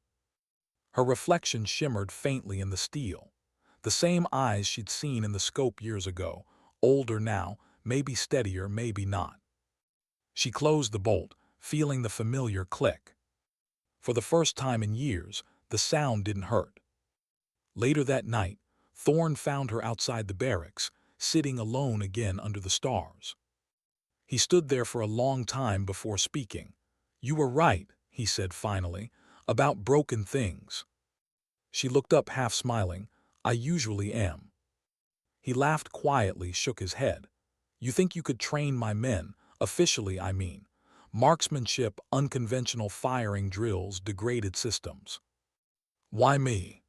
Her reflection shimmered faintly in the steel. The same eyes she'd seen in the scope years ago, older now, maybe steadier, maybe not. She closed the bolt, feeling the familiar click. For the first time in years, the sound didn't hurt. Later that night, Thorne found her outside the barracks, sitting alone again under the stars. He stood there for a long time before speaking. "You were right," he said finally, "about broken things." She looked up, half smiling. "I usually am." He laughed quietly, shook his head. "You think you could train my men, officially I mean. Marksmanship, unconventional firing drills, degraded systems." "Why me?"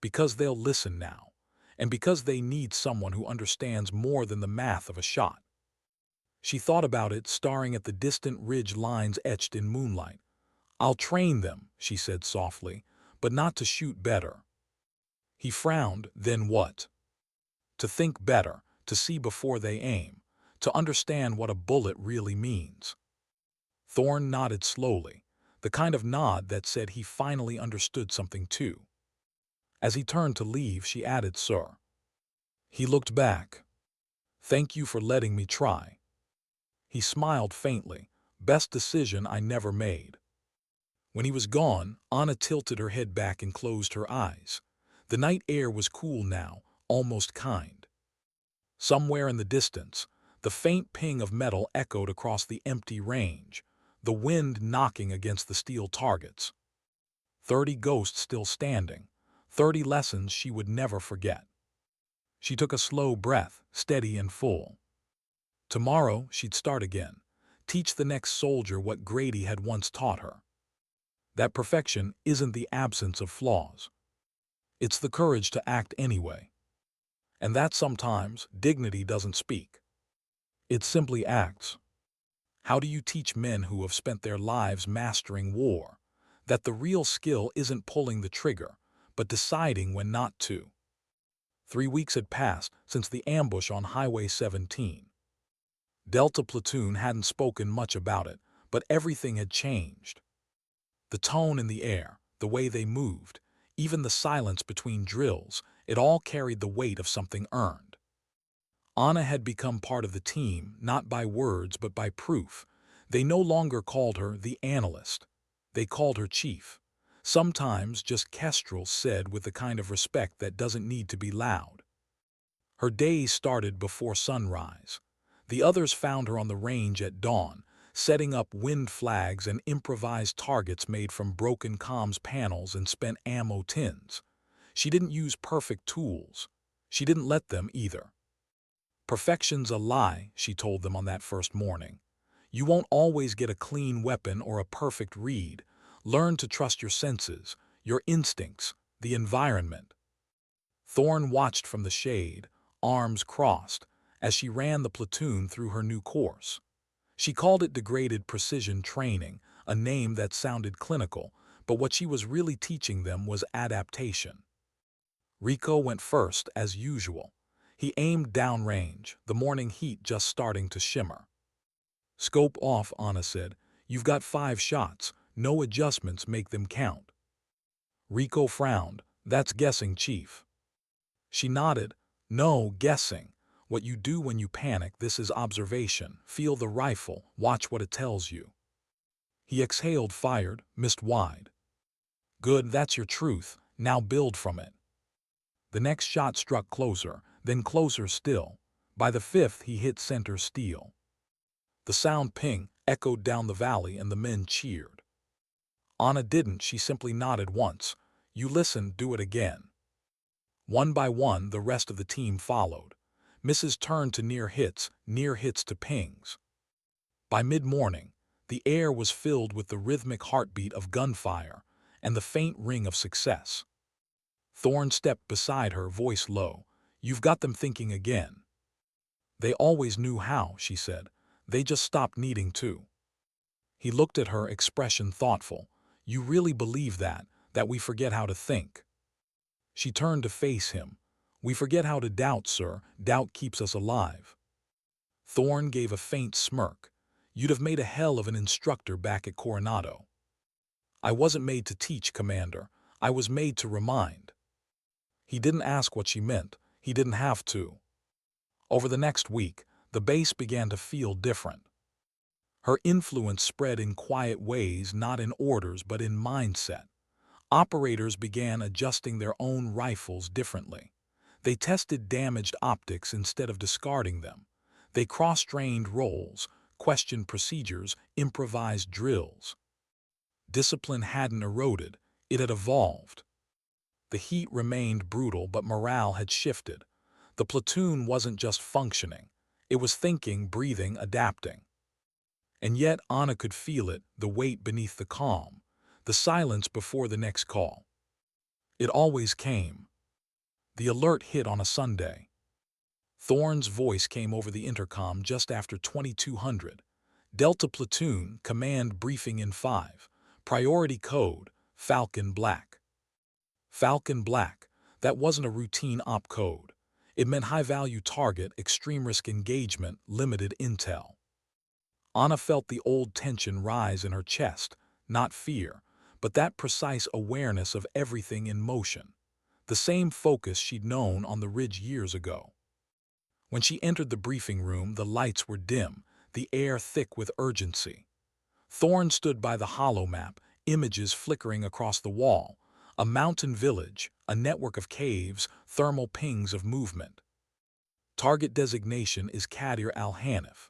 "Because they'll listen now. And because they need someone who understands more than the math of a shot." She thought about it, staring at the distant ridge lines etched in moonlight. "I'll train them," she said softly, "but not to shoot better." He frowned. "Then what?" "To think better, to see before they aim, to understand what a bullet really means." Thorne nodded slowly, the kind of nod that said he finally understood something too. As he turned to leave, she added, "Sir." He looked back. "Thank you for letting me try." He smiled faintly. "Best decision I never made." When he was gone, Anna tilted her head back and closed her eyes. The night air was cool now, almost kind. Somewhere in the distance, the faint ping of metal echoed across the empty range, the wind knocking against the steel targets. 30 ghosts still standing, 30 lessons she would never forget. She took a slow breath, steady and full. Tomorrow she'd start again, teach the next soldier what Grady had once taught her. That perfection isn't the absence of flaws. It's the courage to act anyway. And that sometimes dignity doesn't speak. It simply acts. How do you teach men who have spent their lives mastering war that the real skill isn't pulling the trigger, but deciding when not to? 3 weeks had passed since the ambush on Highway 17. Delta Platoon hadn't spoken much about it, but everything had changed. The tone in the air, the way they moved, even the silence between drills, it all carried the weight of something earned. Anna had become part of the team, not by words but by proof. They no longer called her the analyst. They called her chief. Sometimes just Kestrel said with the kind of respect that doesn't need to be loud. Her days started before sunrise. The others found her on the range at dawn, setting up wind flags and improvised targets made from broken comms panels and spent ammo tins. She didn't use perfect tools. She didn't let them either. Perfection's a lie, she told them on that first morning. You won't always get a clean weapon or a perfect read. Learn to trust your senses, your instincts, the environment. Thorne watched from the shade, arms crossed, as she ran the platoon through her new course. She called it degraded precision training, a name that sounded clinical, but what she was really teaching them was adaptation. Rico went first, as usual. He aimed downrange, the morning heat just starting to shimmer. Scope off, Anna said. You've got 5 shots. No adjustments, make them count. Rico frowned. That's guessing, Chief. She nodded. No, guessing. What you do when you panic, this is observation. Feel the rifle, watch what it tells you. He exhaled, fired, missed wide. Good, that's your truth. Now build from it. The next shot struck closer, then closer still. By the 5th, he hit center steel. The sound ping echoed down the valley and the men cheered. Anna didn't, she simply nodded once. You listened, do it again. One by one, the rest of the team followed. Misses turned to near hits to pings. By mid-morning, the air was filled with the rhythmic heartbeat of gunfire and the faint ring of success. Thorne stepped beside her, voice low. You've got them thinking again. They always knew how, she said. They just stopped needing to. He looked at her, expression thoughtful. You really believe that we forget how to think? She turned to face him. We forget how to doubt, sir. Doubt keeps us alive. Thorne gave a faint smirk. You'd have made a hell of an instructor back at Coronado. I wasn't made to teach, Commander. I was made to remind. He didn't ask what she meant. He didn't have to. Over the next week, the base began to feel different. Her influence spread in quiet ways, not in orders but in mindset. Operators began adjusting their own rifles differently. They tested damaged optics instead of discarding them. They cross-trained roles, questioned procedures, improvised drills. Discipline hadn't eroded, it had evolved. The heat remained brutal, but morale had shifted. The platoon wasn't just functioning. It was thinking, breathing, adapting. And yet Anna could feel it, the weight beneath the calm, the silence before the next call. It always came. The alert hit on a Sunday. Thorne's voice came over the intercom just after 2200. Delta Platoon, command briefing in 5. Priority code, Falcon Black. Falcon Black, that wasn't a routine op code. It meant high-value target, extreme risk engagement, limited intel. Anna felt the old tension rise in her chest, not fear, but that precise awareness of everything in motion. The same focus she'd known on the ridge years ago. When she entered the briefing room, the lights were dim, the air thick with urgency. Thorne stood by the hollow map, images flickering across the wall, a mountain village, a network of caves, thermal pings of movement. Target designation is Kadir al-Hanif,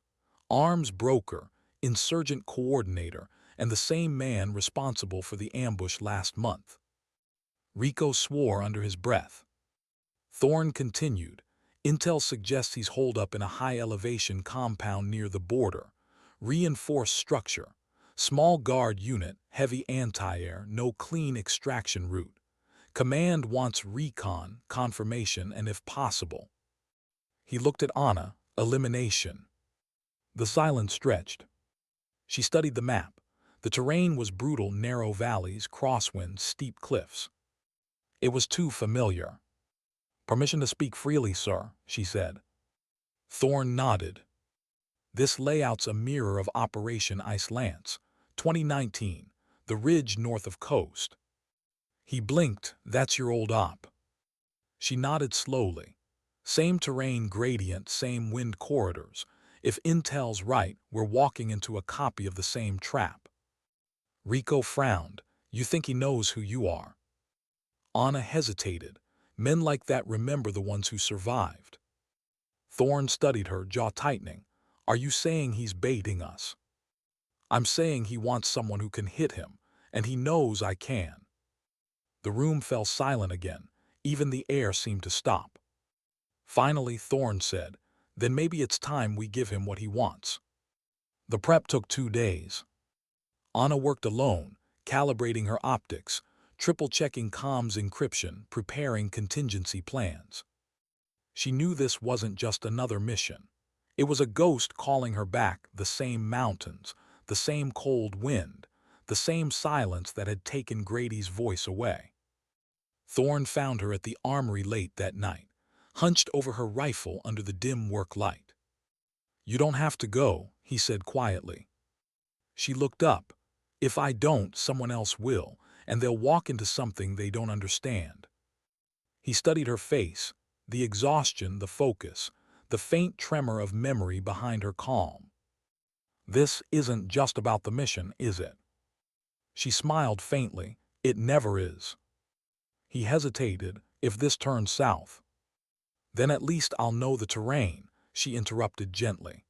arms broker, insurgent coordinator, and the same man responsible for the ambush last month. Rico swore under his breath. Thorne continued. Intel suggests he's holed up in a high-elevation compound near the border. Reinforced structure. Small guard unit, heavy anti-air, no clean extraction route. Command wants recon, confirmation, and if possible. He looked at Anna. Elimination. The silence stretched. She studied the map. The terrain was brutal, narrow valleys, crosswinds, steep cliffs. It was too familiar. "Permission to speak freely, sir," she said. Thorne nodded. "This layout's a mirror of Operation Ice Lance, 2019, the ridge north of coast." He blinked. "That's your old op." She nodded slowly. "Same terrain gradient, same wind corridors. If intel's right, we're walking into a copy of the same trap." Rico frowned. "You think he knows who you are?" Anna hesitated. "Men like that remember the ones who survived." Thorne studied her, jaw tightening. "Are you saying he's baiting us?" "I'm saying he wants someone who can hit him, and he knows I can." The room fell silent again. Even the air seemed to stop. Finally, Thorne said, "Then maybe it's time we give him what he wants." The prep took 2 days. Anna worked alone, calibrating her optics, triple-checking comms encryption, preparing contingency plans. She knew this wasn't just another mission. It was a ghost calling her back, the same mountains, the same cold wind, the same silence that had taken Grady's voice away. Thorne found her at the armory late that night, hunched over her rifle under the dim work light. "You don't have to go," he said quietly. She looked up. "If I don't, someone else will, and they'll walk into something they don't understand." He studied her face, the exhaustion, the focus, the faint tremor of memory behind her calm. "This isn't just about the mission, is it?" She smiled faintly. "It never is." He hesitated. "If this turns south?" "Then at least I'll know the terrain," she interrupted gently.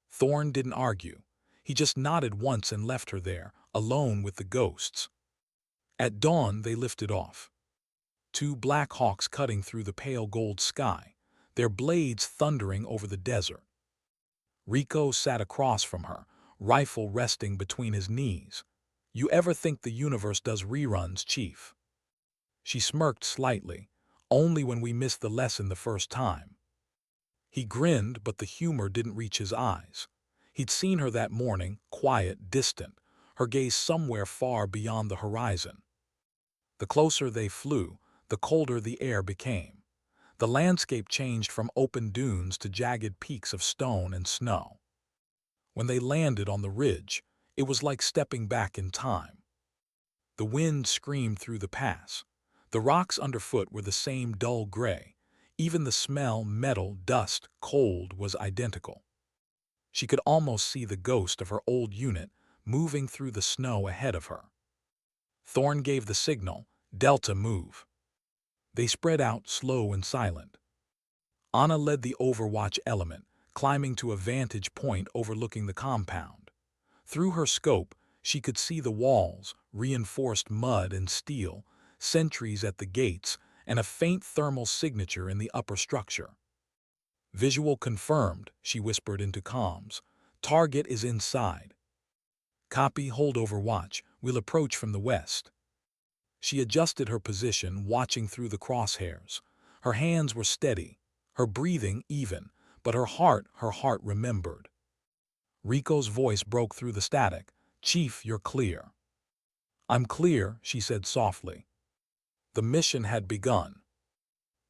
Thorne didn't argue. He just nodded once and left her there, alone with the ghosts. At dawn, they lifted off. 2 black hawks cutting through the pale gold sky, their blades thundering over the desert. Rico sat across from her, rifle resting between his knees. "You ever think the universe does reruns, Chief?" She smirked slightly. "Only when we miss the lesson the first time." He grinned, but the humor didn't reach his eyes. He'd seen her that morning, quiet, distant, her gaze somewhere far beyond the horizon. The closer they flew, the colder the air became. The landscape changed from open dunes to jagged peaks of stone and snow. When they landed on the ridge, it was like stepping back in time. The wind screamed through the pass. The rocks underfoot were the same dull gray. Even the smell, metal, dust, cold, was identical. She could almost see the ghost of her old unit moving through the snow ahead of her. Thorne gave the signal, "Delta, move." They spread out, slow and silent. Anna led the overwatch element, climbing to a vantage point overlooking the compound. Through her scope, she could see the walls, reinforced mud and steel, sentries at the gates, and a faint thermal signature in the upper structure. "Visual confirmed," she whispered into comms. "Target is inside." "Copy, hold overwatch. We'll approach from the west." She adjusted her position, watching through the crosshairs. Her hands were steady, her breathing even, but her heart remembered. Rico's voice broke through the static. "Chief, you're clear." "I'm clear," she said softly. The mission had begun.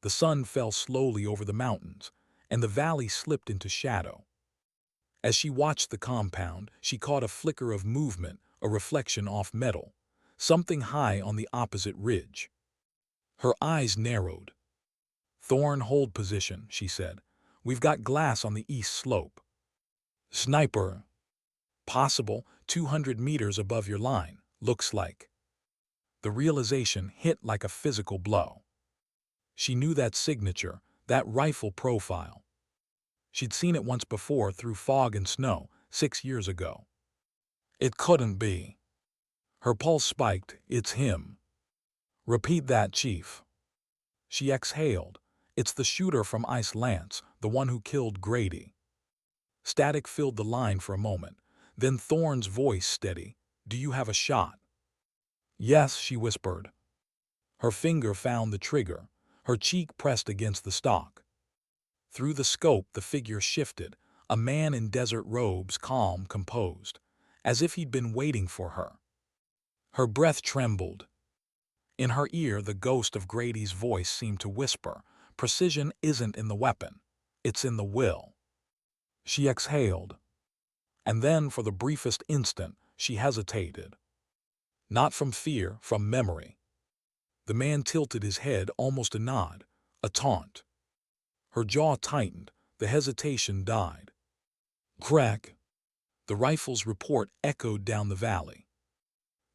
The sun fell slowly over the mountains, and the valley slipped into shadow. As she watched the compound, she caught a flicker of movement, a reflection off metal, something high on the opposite ridge. Her eyes narrowed. "Thorne, hold position," she said. "We've got glass on the east slope." "Sniper." "Possible, 200 meters above your line. Looks like. The realization hit like a physical blow. She knew that signature, that rifle profile. She'd seen it once before through fog and snow, 6 years ago. It couldn't be. Her pulse spiked. It's him. Repeat that, Chief. She exhaled. It's the shooter from Ice Lance, the one who killed Grady. Static filled the line for a moment. Then Thorne's voice steady. Do you have a shot? Yes, she whispered. Her finger found the trigger. Her cheek pressed against the stock. Through the scope, the figure shifted. A man in desert robes, calm, composed, as if he'd been waiting for her. Her breath trembled. In her ear, the ghost of Grady's voice seemed to whisper, precision isn't in the weapon, it's in the will. She exhaled. And then, for the briefest instant, she hesitated. Not from fear, from memory. The man tilted his head, almost a nod, a taunt. Her jaw tightened, the hesitation died. Crack! The rifle's report echoed down the valley.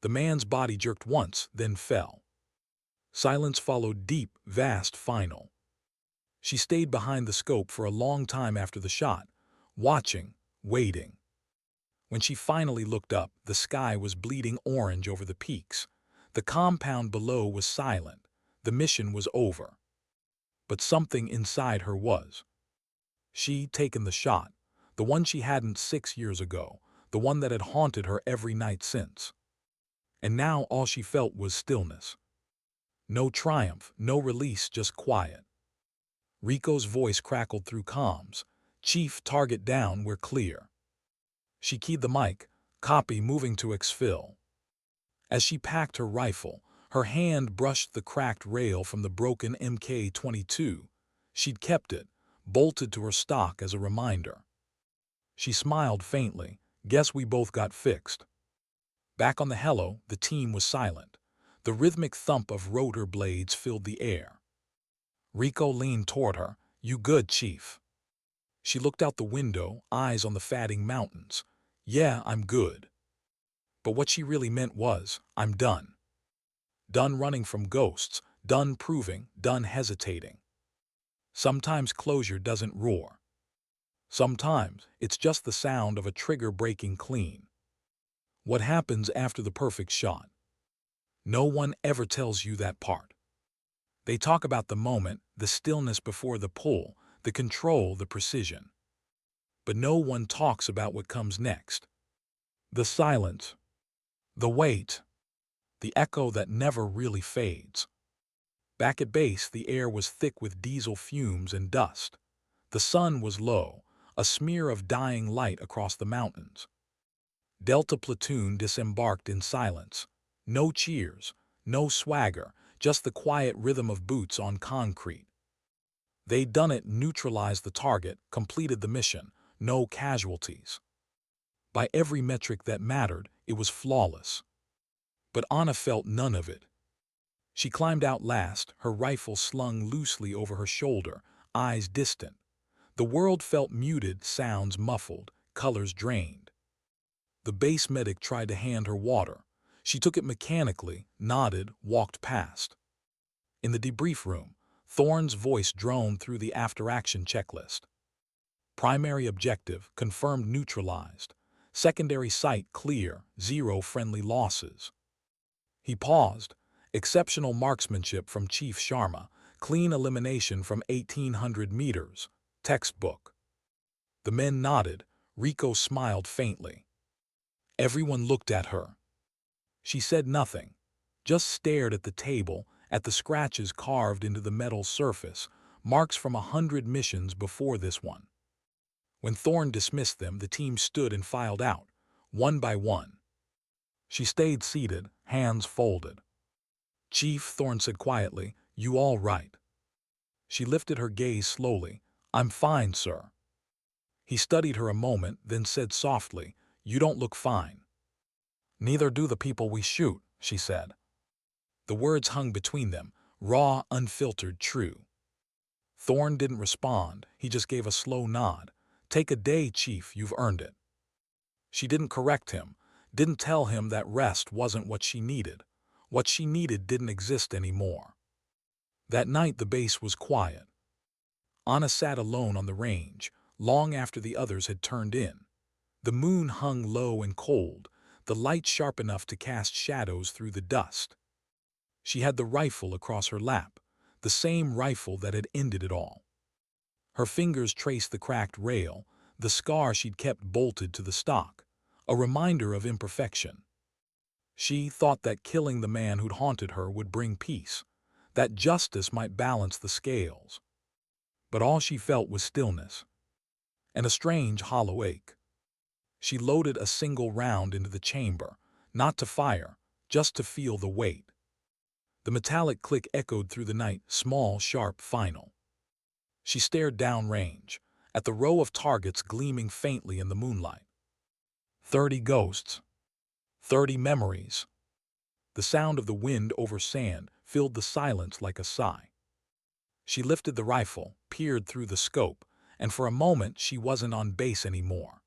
The man's body jerked once, then fell. Silence followed, deep, vast, final. She stayed behind the scope for a long time after the shot, watching, waiting. When she finally looked up, the sky was bleeding orange over the peaks. The compound below was silent. The mission was over. But something inside her was. She'd taken the shot, the one she hadn't 6 years ago, the one that had haunted her every night since. And now all she felt was stillness. No triumph, no release, just quiet. Rico's voice crackled through comms. Chief, target down, we're clear. She keyed the mic, copy, moving to exfil. As she packed her rifle, her hand brushed the cracked rail from the broken MK-22. She'd kept it, bolted to her stock as a reminder. She smiled faintly. Guess we both got fixed. Back on the helo, the team was silent. The rhythmic thump of rotor blades filled the air. Rico leaned toward her. You good, Chief? She looked out the window, eyes on the fatting mountains. Yeah, I'm good. But what she really meant was, I'm done. Done running from ghosts, done proving, done hesitating. Sometimes closure doesn't roar. Sometimes it's just the sound of a trigger breaking clean. What happens after the perfect shot? No one ever tells you that part. They talk about the moment, the stillness before the pull, the control, the precision. But no one talks about what comes next. The silence. The wait. The echo that never really fades. Back at base, the air was thick with diesel fumes and dust. The sun was low, a smear of dying light across the mountains. Delta platoon disembarked in silence. No cheers, no swagger, just the quiet rhythm of boots on concrete. They'd done it, neutralized the target, completed the mission, no casualties. By every metric that mattered, it was flawless. But Anna felt none of it. She climbed out last, her rifle slung loosely over her shoulder, eyes distant. The world felt muted, sounds muffled, colors drained. The base medic tried to hand her water. She took it mechanically, nodded, walked past. In the debrief room, Thorne's voice droned through the after-action checklist. Primary objective, confirmed, neutralized. Secondary site, clear, 0 friendly losses. He paused. Exceptional marksmanship from Chief Sharma, clean elimination from 1,800 meters. Textbook. The men nodded. Rico smiled faintly. Everyone looked at her. She said nothing, just stared at the table, at the scratches carved into the metal surface, marks from 100 missions before this one. When Thorne dismissed them, the team stood and filed out, one by one. She stayed seated, hands folded. Chief, Thorne said quietly, you all right? She lifted her gaze slowly. I'm fine, sir. He studied her a moment, then said softly, you don't look fine. Neither do the people we shoot, she said. The words hung between them, raw, unfiltered, true. Thorne didn't respond, he just gave a slow nod. Take a day, Chief, you've earned it. She didn't correct him, didn't tell him that rest wasn't what she needed. What she needed didn't exist anymore. That night the base was quiet. Anna sat alone on the range, long after the others had turned in. The moon hung low and cold, the light sharp enough to cast shadows through the dust. She had the rifle across her lap, the same rifle that had ended it all. Her fingers traced the cracked rail, the scar she'd kept bolted to the stock, a reminder of imperfection. She thought that killing the man who'd haunted her would bring peace, that justice might balance the scales. But all she felt was stillness, and a strange hollow ache. She loaded a single round into the chamber, not to fire, just to feel the weight. The metallic click echoed through the night, small, sharp, final. She stared downrange, at the row of targets gleaming faintly in the moonlight. 30 ghosts. 30 memories. The sound of the wind over sand filled the silence like a sigh. She lifted the rifle, peered through the scope, and for a moment she wasn't on base anymore.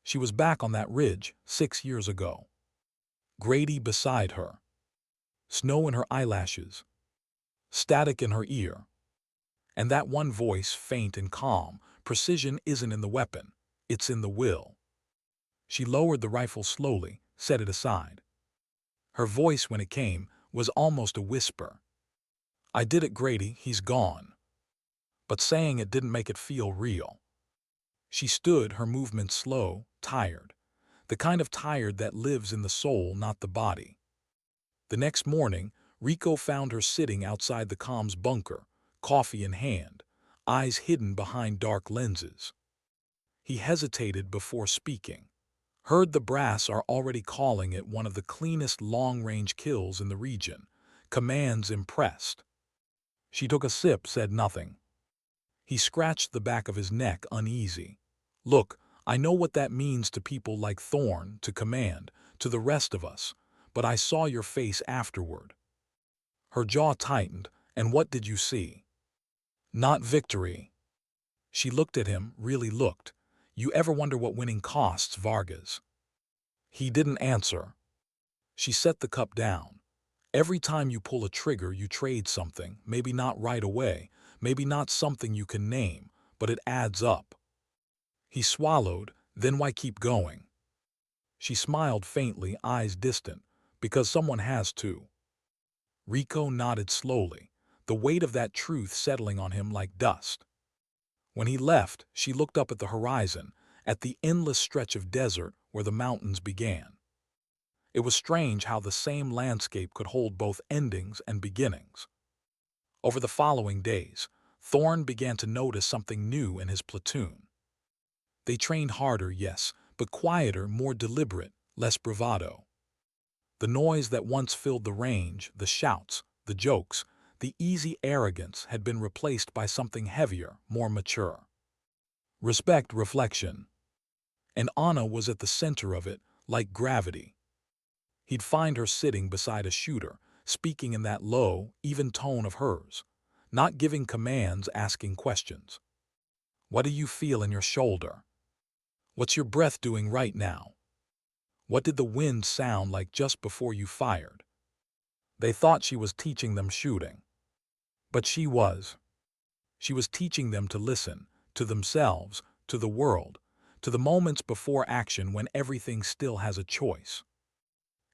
She was back on that ridge 6 years ago. Grady beside her. Snow in her eyelashes. Static in her ear. And that one voice, faint and calm, precision isn't in the weapon, it's in the will. She lowered the rifle slowly, set it aside. Her voice, when it came, was almost a whisper. "I did it, Grady, he's gone." But saying it didn't make it feel real. She stood, her movements slow, tired. The kind of tired that lives in the soul, not the body. The next morning, Rico found her sitting outside the comms bunker, coffee in hand, eyes hidden behind dark lenses. He hesitated before speaking. Heard the brass are already calling it one of the cleanest long-range kills in the region. Command's impressed. She took a sip, said nothing. He scratched the back of his neck, uneasy. "Look, I know what that means to people like Thorne, to Command, to the rest of us, but I saw your face afterward." Her jaw tightened. "And what did you see?" "Not victory." She looked at him, really looked. "You ever wonder what winning costs, Vargas?" He didn't answer. She set the cup down. "Every time you pull a trigger, you trade something, maybe not right away, maybe not something you can name, but it adds up." He swallowed. "Then why keep going?" She smiled faintly, eyes distant. "Because someone has to." Rico nodded slowly, the weight of that truth settling on him like dust. When he left, she looked up at the horizon, at the endless stretch of desert where the mountains began. It was strange how the same landscape could hold both endings and beginnings. Over the following days, Thorne began to notice something new in his platoon. They trained harder, yes, but quieter, more deliberate, less bravado. The noise that once filled the range, the shouts, the jokes, the easy arrogance had been replaced by something heavier, more mature. Respect, reflection. And Anna was at the center of it, like gravity. He'd find her sitting beside a shooter, speaking in that low, even tone of hers, not giving commands, asking questions. "What do you feel in your shoulder? What's your breath doing right now? What did the wind sound like just before you fired?" They thought she was teaching them shooting. But she was. She was teaching them to listen, to themselves, to the world, to the moments before action when everything still has a choice.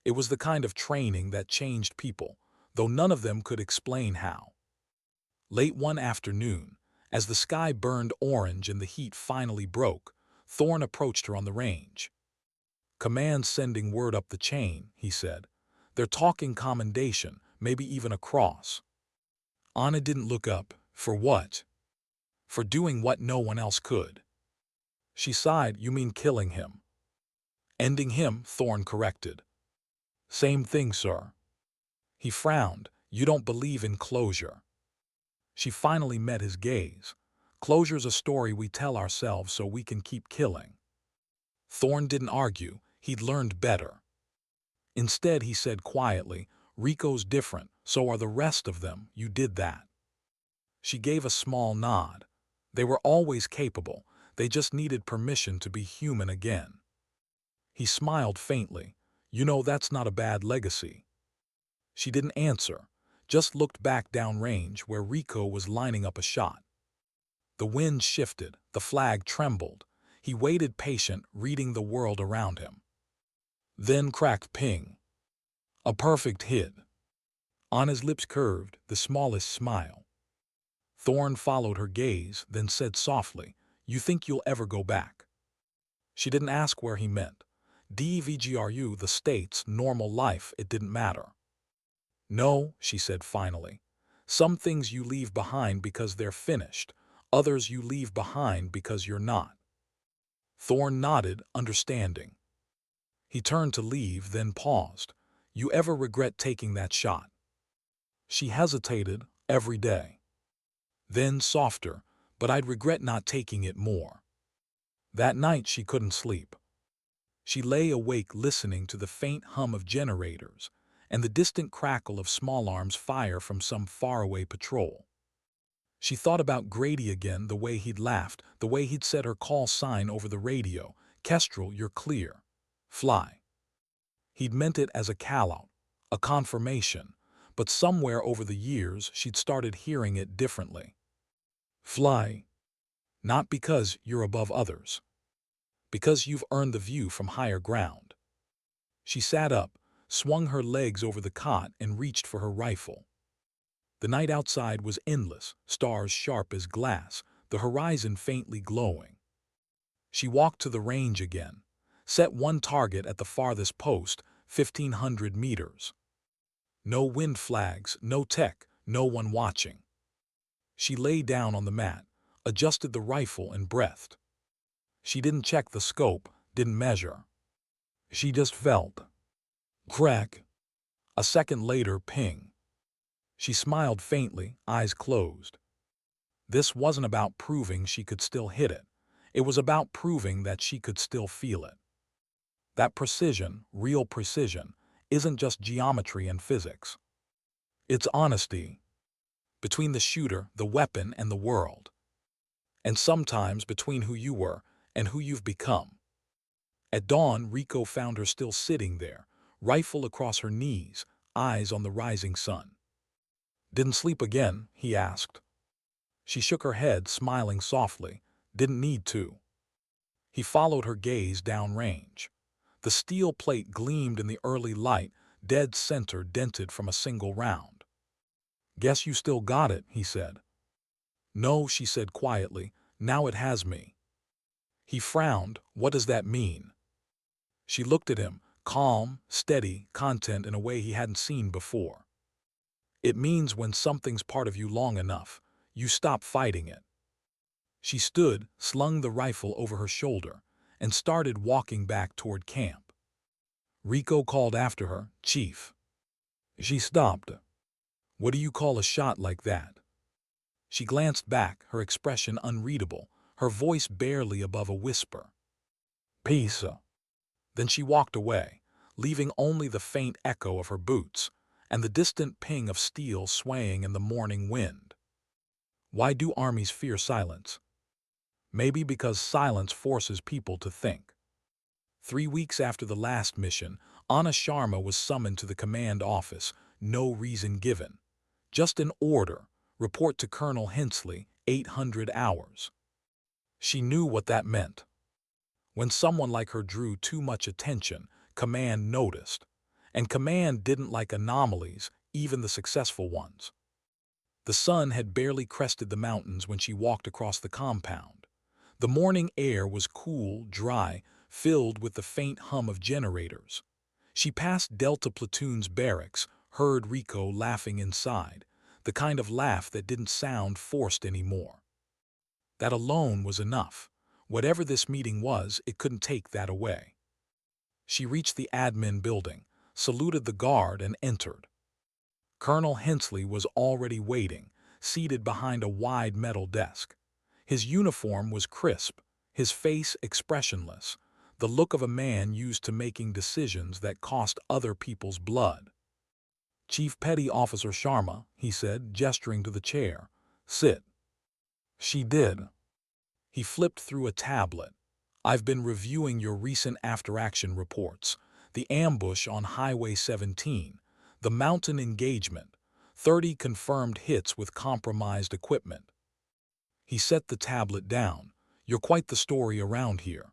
It was the kind of training that changed people, though none of them could explain how. Late one afternoon, as the sky burned orange and the heat finally broke, Thorne approached her on the range. "Command's sending word up the chain," he said. "They're talking commendation, maybe even a cross." Anna didn't look up. For what? For doing what no one else could. She sighed. "You mean killing him?" "Ending him," Thorne corrected. "Same thing, sir." He frowned. "You don't believe in closure." She finally met his gaze. "Closure's a story we tell ourselves so we can keep killing." Thorne didn't argue. He'd learned better. Instead, he said quietly, "Rico's different, so are the rest of them. You did that." She gave a small nod. They were always capable. They just needed permission to be human again. He smiled faintly. You know, that's not a bad legacy. She didn't answer, just looked back downrange where Rico was lining up a shot. The wind shifted, the flag trembled. He waited patient, reading the world around him. Then cracked ping. A perfect hit. On his lips curved the smallest smile. Thorne followed her gaze, then said softly, You think you'll ever go back? She didn't ask where he meant. DVGRU, the States, normal life, it didn't matter. No, she said finally. Some things you leave behind because they're finished. Others you leave behind because you're not. Thorne nodded, understanding. He turned to leave, then paused. You ever regret taking that shot? She hesitated, every day. Then softer, but I'd regret not taking it more. That night she couldn't sleep. She lay awake listening to the faint hum of generators and the distant crackle of small arms fire from some faraway patrol. She thought about Grady again, the way he'd laughed, the way he'd said her call sign over the radio, Kestrel, you're clear. Fly. He'd meant it as a call-out, a confirmation, but somewhere over the years she'd started hearing it differently. Fly. Not because you're above others. Because you've earned the view from higher ground. She sat up, swung her legs over the cot, and reached for her rifle. The night outside was endless, stars sharp as glass, the horizon faintly glowing. She walked to the range again, set one target at the farthest post, 1,500 meters. No wind flags, no tech, no one watching. She lay down on the mat, adjusted the rifle, and breathed. She didn't check the scope, didn't measure. She just felt. Crack. A second later, ping. She smiled faintly, eyes closed. This wasn't about proving she could still hit it. It was about proving that she could still feel it. That precision, real precision, isn't just geometry and physics. It's honesty. Between the shooter, the weapon, and the world. And sometimes between who you were and who you've become. At dawn, Rico found her still sitting there, rifle across her knees, eyes on the rising sun. Didn't sleep again? He asked. She shook her head, smiling softly. Didn't need to. He followed her gaze downrange. The steel plate gleamed in the early light, dead center dented from a single round. Guess you still got it, he said. No, she said quietly. Now it has me. He frowned. What does that mean? She looked at him, calm, steady, content in a way he hadn't seen before. It means when something's part of you long enough, you stop fighting it. She stood, slung the rifle over her shoulder, and started walking back toward camp. Rico called after her, Chief. She stopped. What do you call a shot like that? She glanced back, her expression unreadable, her voice barely above a whisper. Peace. Then she walked away, leaving only the faint echo of her boots and the distant ping of steel swaying in the morning wind. Why do armies fear silence? Maybe because silence forces people to think. 3 weeks after the last mission, Anna Sharma was summoned to the command office, no reason given. Just an order, report to Colonel Hensley, 800 hours. She knew what that meant. When someone like her drew too much attention, command noticed. And command didn't like anomalies, even the successful ones. The sun had barely crested the mountains when she walked across the compound. The morning air was cool, dry, filled with the faint hum of generators. She passed Delta Platoon's barracks, heard Rico laughing inside, the kind of laugh that didn't sound forced anymore. That alone was enough. Whatever this meeting was, it couldn't take that away. She reached the admin building, saluted the guard, and entered. Colonel Hensley was already waiting, seated behind a wide metal desk. His uniform was crisp, his face expressionless, the look of a man used to making decisions that cost other people's blood. Chief Petty Officer Sharma, he said, gesturing to the chair. Sit. She did. He flipped through a tablet. I've been reviewing your recent after-action reports. The ambush on Highway 17, the mountain engagement, 30 confirmed hits with compromised equipment. He set the tablet down. You're quite the story around here.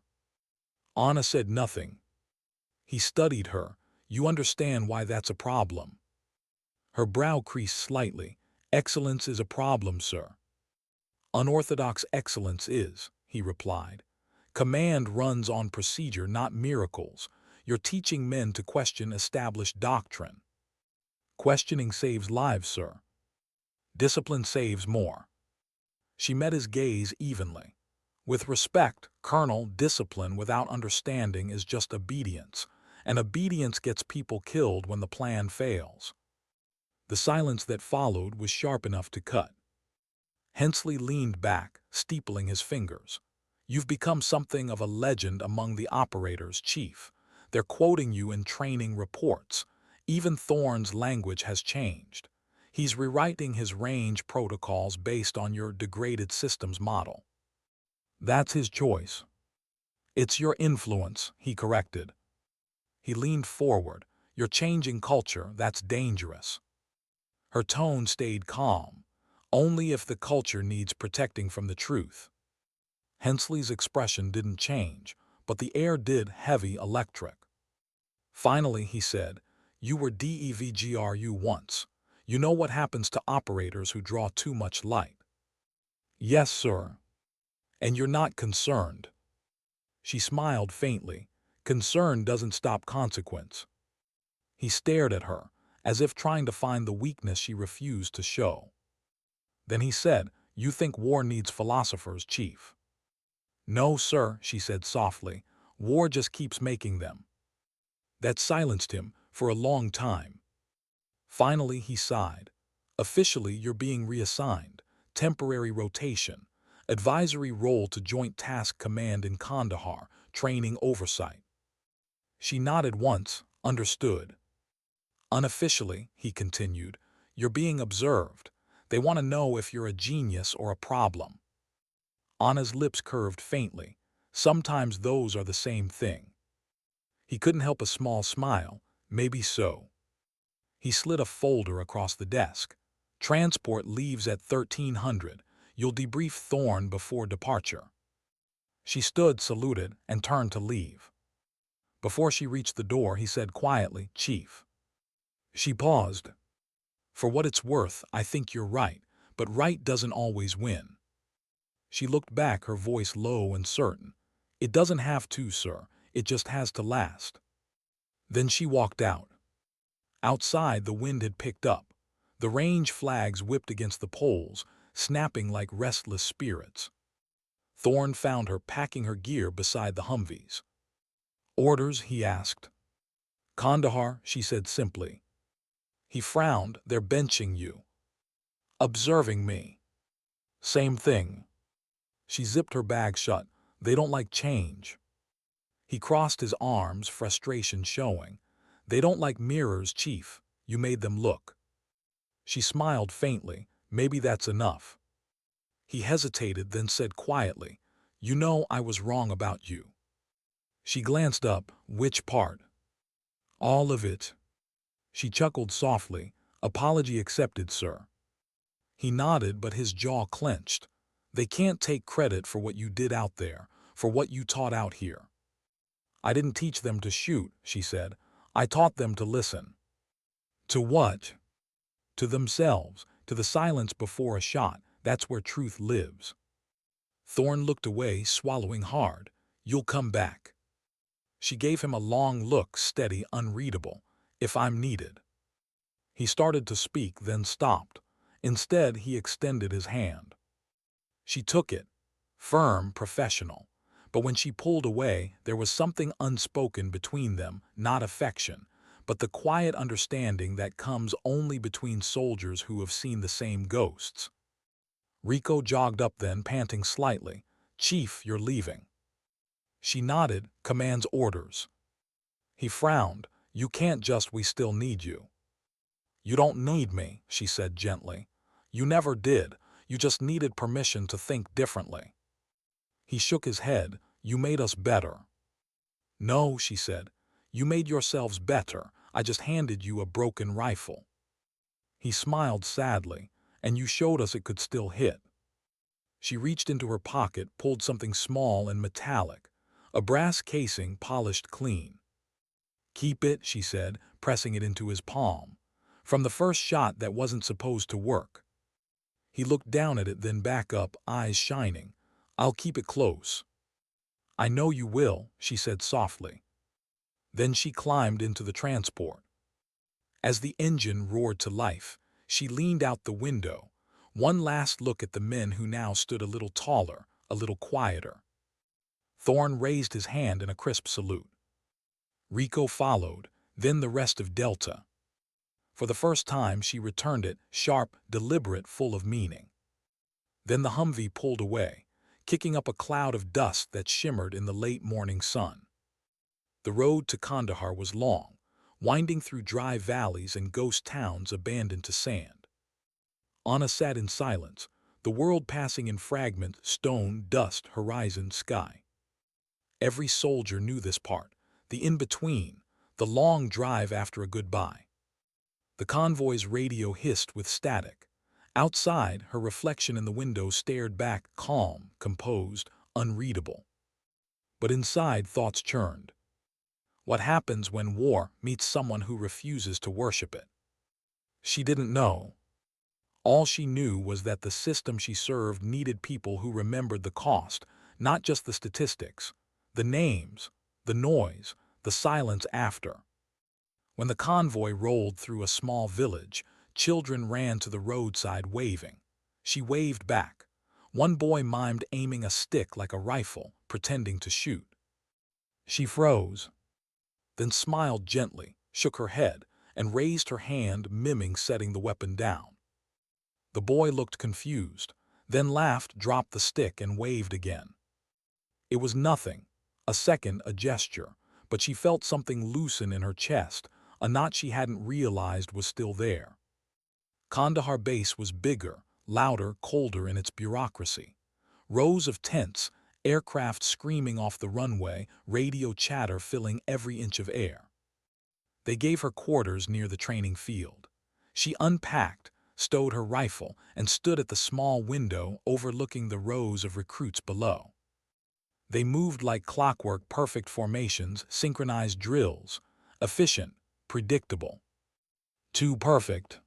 Anna said nothing. He studied her. You understand why that's a problem. Her brow creased slightly. Excellence is a problem, sir. Unorthodox excellence is, he replied. Command runs on procedure, not miracles. You're teaching men to question established doctrine. Questioning saves lives, sir. Discipline saves more. She met his gaze evenly. With respect, Colonel, discipline without understanding is just obedience, and obedience gets people killed when the plan fails. The silence that followed was sharp enough to cut. Hensley leaned back, steepling his fingers. You've become something of a legend among the operators, Chief. They're quoting you in training reports. Even Thorne's language has changed. He's rewriting his range protocols based on your degraded systems model. That's his choice. It's your influence, he corrected. He leaned forward. You're changing culture, that's dangerous. Her tone stayed calm. Only if the culture needs protecting from the truth. Hensley's expression didn't change, but the air did, heavy, electric. Finally, he said, you were DEVGRU once. You know what happens to operators who draw too much light. Yes, sir. And you're not concerned. She smiled faintly. Concern doesn't stop consequence. He stared at her, as if trying to find the weakness she refused to show. Then he said, you think war needs philosophers, Chief? No, sir, she said softly. War just keeps making them. That silenced him for a long time. Finally, he sighed. Officially, you're being reassigned. Temporary rotation. Advisory role to Joint Task Command in Kandahar. Training oversight. She nodded once, understood. Unofficially, he continued, you're being observed. They want to know if you're a genius or a problem. Anna's lips curved faintly. Sometimes those are the same thing. He couldn't help a small smile. Maybe so. He slid a folder across the desk. Transport leaves at 1300. You'll debrief Thorne before departure. She stood, saluted, and turned to leave. Before she reached the door, he said quietly, Chief. She paused. For what it's worth, I think you're right, but right doesn't always win. She looked back, her voice low and certain. It doesn't have to, sir. It just has to last. Then she walked out. Outside, the wind had picked up. The range flags whipped against the poles, snapping like restless spirits. Thorne found her packing her gear beside the Humvees. Orders, he asked. Kandahar, she said simply. He frowned. They're benching you. Observing me. Same thing. She zipped her bag shut. They don't like change. He crossed his arms, frustration showing. They don't like mirrors, Chief. You made them look. She smiled faintly. Maybe that's enough. He hesitated, then said quietly, You know I was wrong about you. She glanced up. Which part? All of it. She chuckled softly. Apology accepted, sir. He nodded, but his jaw clenched. They can't take credit for what you did out there, for what you taught out here. I didn't teach them to shoot, she said. I taught them to listen. To what? To themselves, to the silence before a shot. That's where truth lives. Thorne looked away, swallowing hard. You'll come back. She gave him a long look, steady, unreadable. If I'm needed. He started to speak, then stopped. Instead, he extended his hand. She took it. Firm, professional. But when she pulled away, there was something unspoken between them, not affection, but the quiet understanding that comes only between soldiers who have seen the same ghosts. Rico jogged up then, panting slightly. Chief, you're leaving. She nodded. Command's orders. He frowned. You can't just, we still need you. You don't need me, she said gently. You never did. You just needed permission to think differently. He shook his head. You made us better." "No," she said. "You made yourselves better. I just handed you a broken rifle." He smiled sadly. "And you showed us it could still hit." She reached into her pocket, pulled something small and metallic, a brass casing polished clean. "Keep it," she said, pressing it into his palm. "From the first shot that wasn't supposed to work." He looked down at it, then back up, eyes shining. "I'll keep it close." "I know you will," she said softly. Then she climbed into the transport. As the engine roared to life, she leaned out the window, one last look at the men who now stood a little taller, a little quieter. Thorne raised his hand in a crisp salute. Rico followed, then the rest of Delta. For the first time she returned it, sharp, deliberate, full of meaning. Then the Humvee pulled away, kicking up a cloud of dust that shimmered in the late morning sun. The road to Kandahar was long, winding through dry valleys and ghost towns abandoned to sand. Anna sat in silence, the world passing in fragments: stone, dust, horizon, sky. Every soldier knew this part, the in-between, the long drive after a goodbye. The convoy's radio hissed with static. Outside, her reflection in the window stared back, calm, composed, unreadable. But inside, thoughts churned. What happens when war meets someone who refuses to worship it? She didn't know. All she knew was that the system she served needed people who remembered the cost, not just the statistics, the names, the noise, the silence after. When the convoy rolled through a small village, children ran to the roadside waving. She waved back. One boy mimed aiming a stick like a rifle, pretending to shoot. She froze, then smiled gently, shook her head, and raised her hand, miming setting the weapon down. The boy looked confused, then laughed, dropped the stick, and waved again. It was nothing, a second, a gesture, but she felt something loosen in her chest, a knot she hadn't realized was still there. Kandahar base was bigger, louder, colder in its bureaucracy. Rows of tents, aircraft screaming off the runway, radio chatter filling every inch of air. They gave her quarters near the training field. She unpacked, stowed her rifle, and stood at the small window overlooking the rows of recruits below. They moved like clockwork, perfect formations, synchronized drills, efficient, predictable. Too perfect.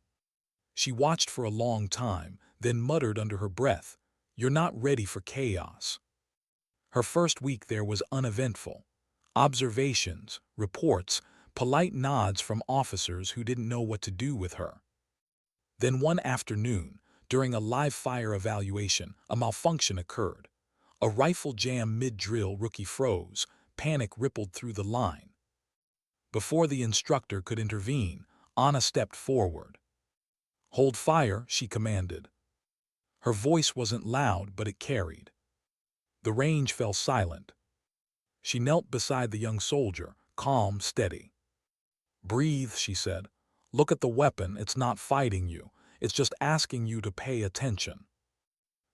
She watched for a long time, then muttered under her breath, "You're not ready for chaos." Her first week there was uneventful. Observations, reports, polite nods from officers who didn't know what to do with her. Then one afternoon, during a live-fire evaluation, a malfunction occurred. A rifle jam mid-drill, rookie froze, panic rippled through the line. Before the instructor could intervene, Anna stepped forward. "Hold fire," she commanded. Her voice wasn't loud, but it carried. The range fell silent. She knelt beside the young soldier, calm, steady. "Breathe," she said. "Look at the weapon. It's not fighting you. It's just asking you to pay attention."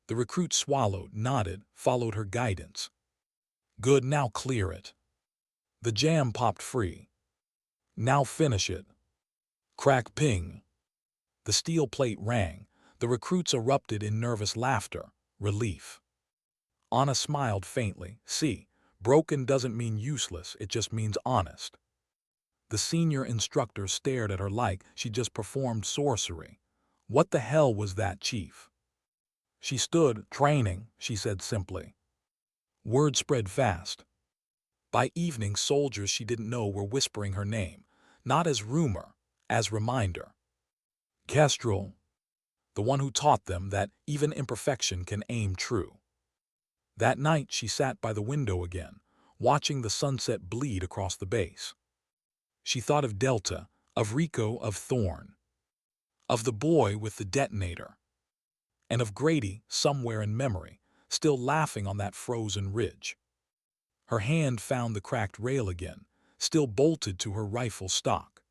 The recruit swallowed, nodded, followed her guidance. "Good, now clear it." The jam popped free. "Now finish it." Crack, ping. The steel plate rang. The recruits erupted in nervous laughter, relief. Anna smiled faintly. "See, broken doesn't mean useless, it just means honest." The senior instructor stared at her like she just performed sorcery. "What the hell was that, Chief?" She stood. "Training," she said simply. Word spread fast. By evening, soldiers she didn't know were whispering her name, not as rumor, as reminder. Kestrel, the one who taught them that even imperfection can aim true. That night she sat by the window again, watching the sunset bleed across the base. She thought of Delta, of Rico, of Thorne, of the boy with the detonator, and of Grady, somewhere in memory, still laughing on that frozen ridge. Her hand found the cracked rail again, still bolted to her rifle stock.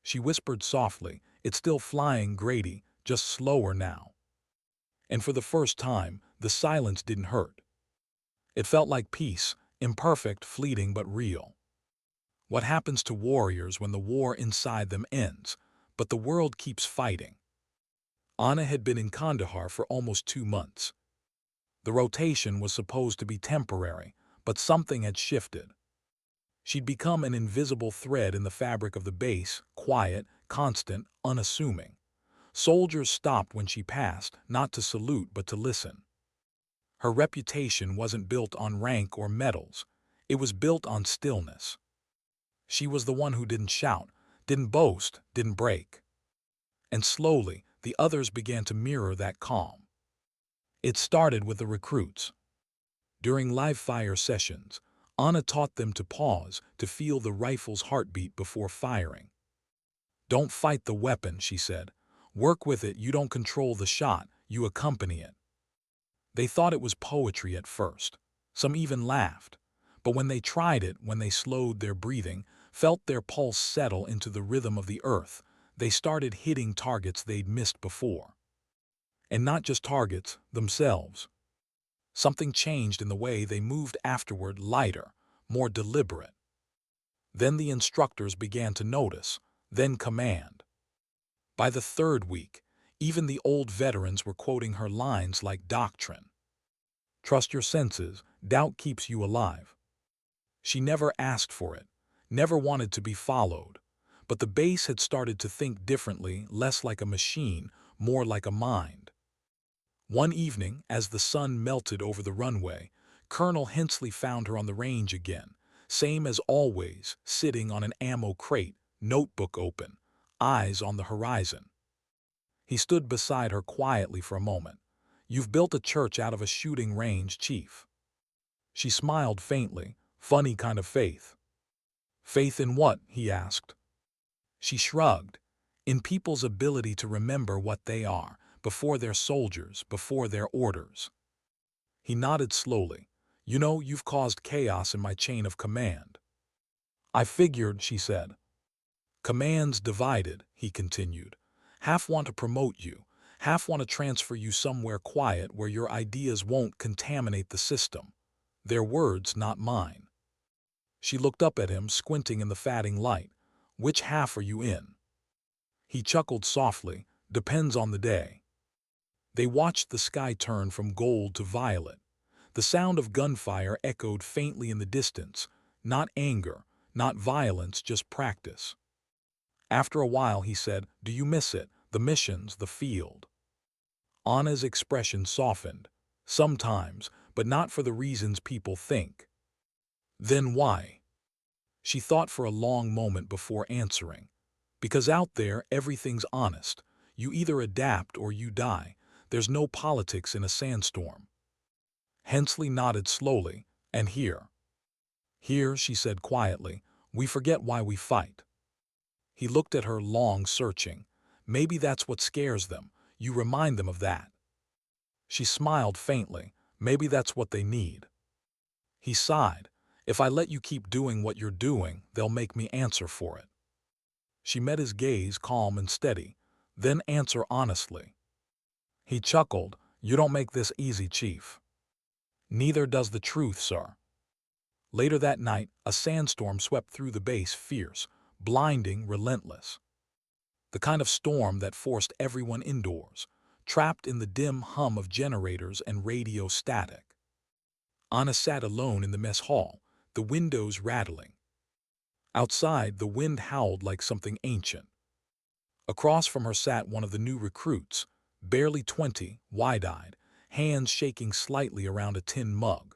She whispered softly, "It's still flying, Grady, just slower now." And for the first time, the silence didn't hurt. It felt like peace, imperfect, fleeting, but real. What happens to warriors when the war inside them ends, but the world keeps fighting? Anna had been in Kandahar for almost 2 months. The rotation was supposed to be temporary, but something had shifted. She'd become an invisible thread in the fabric of the base, quiet, constant, unassuming. Soldiers stopped when she passed, not to salute but to listen. Her reputation wasn't built on rank or medals. It was built on stillness. She was the one who didn't shout, didn't boast, didn't break. And slowly, the others began to mirror that calm. It started with the recruits. During live-fire sessions, Anna taught them to pause, to feel the rifle's heartbeat before firing. "Don't fight the weapon," she said. "Work with it. You don't control the shot, you accompany it." They thought it was poetry at first. Some even laughed. But when they tried it, when they slowed their breathing, felt their pulse settle into the rhythm of the earth, they started hitting targets they'd missed before. And not just targets, themselves. Something changed in the way they moved afterward, lighter, more deliberate. Then the instructors began to notice, then command. By the third week, even the old veterans were quoting her lines like doctrine. "Trust your senses, doubt keeps you alive." She never asked for it, never wanted to be followed. But the base had started to think differently, less like a machine, more like a mind. One evening, as the sun melted over the runway, Colonel Hensley found her on the range again, same as always, sitting on an ammo crate, notebook open, eyes on the horizon. He stood beside her quietly for a moment. "You've built a church out of a shooting range, Chief." She smiled faintly, funny kind of faith. "Faith in what?" he asked. She shrugged. "In people's ability to remember what they are, before they're soldiers, before their orders." He nodded slowly. "You know, you've caused chaos in my chain of command." "I figured," she said. "Command's divided," he continued. "Half want to promote you, half want to transfer you somewhere quiet where your ideas won't contaminate the system. Their words, not mine." She looked up at him, squinting in the fading light. "Which half are you in?" He chuckled softly. "Depends on the day." They watched the sky turn from gold to violet. The sound of gunfire echoed faintly in the distance. Not anger, not violence, just practice. After a while he said, "Do you miss it? The missions, the field?" Anna's expression softened. "Sometimes, but not for the reasons people think." "Then why?" She thought for a long moment before answering. "Because out there, everything's honest. You either adapt or you die. There's no politics in a sandstorm." Hensley nodded slowly. "And here?" "Here," she said quietly, "we forget why we fight." He looked at her, long, searching. "Maybe that's what scares them. You remind them of that." She smiled faintly. "Maybe that's what they need." He sighed. "If I let you keep doing what you're doing, they'll make me answer for it." She met his gaze, calm and steady. "Then answer honestly." He chuckled. "You don't make this easy, Chief." "Neither does the truth, sir." Later that night, a sandstorm swept through the base, fierce, blinding, relentless. The kind of storm that forced everyone indoors, trapped in the dim hum of generators and radio static. Anna sat alone in the mess hall, the windows rattling. Outside, the wind howled like something ancient. Across from her sat one of the new recruits, barely 20, wide-eyed, hands shaking slightly around a tin mug.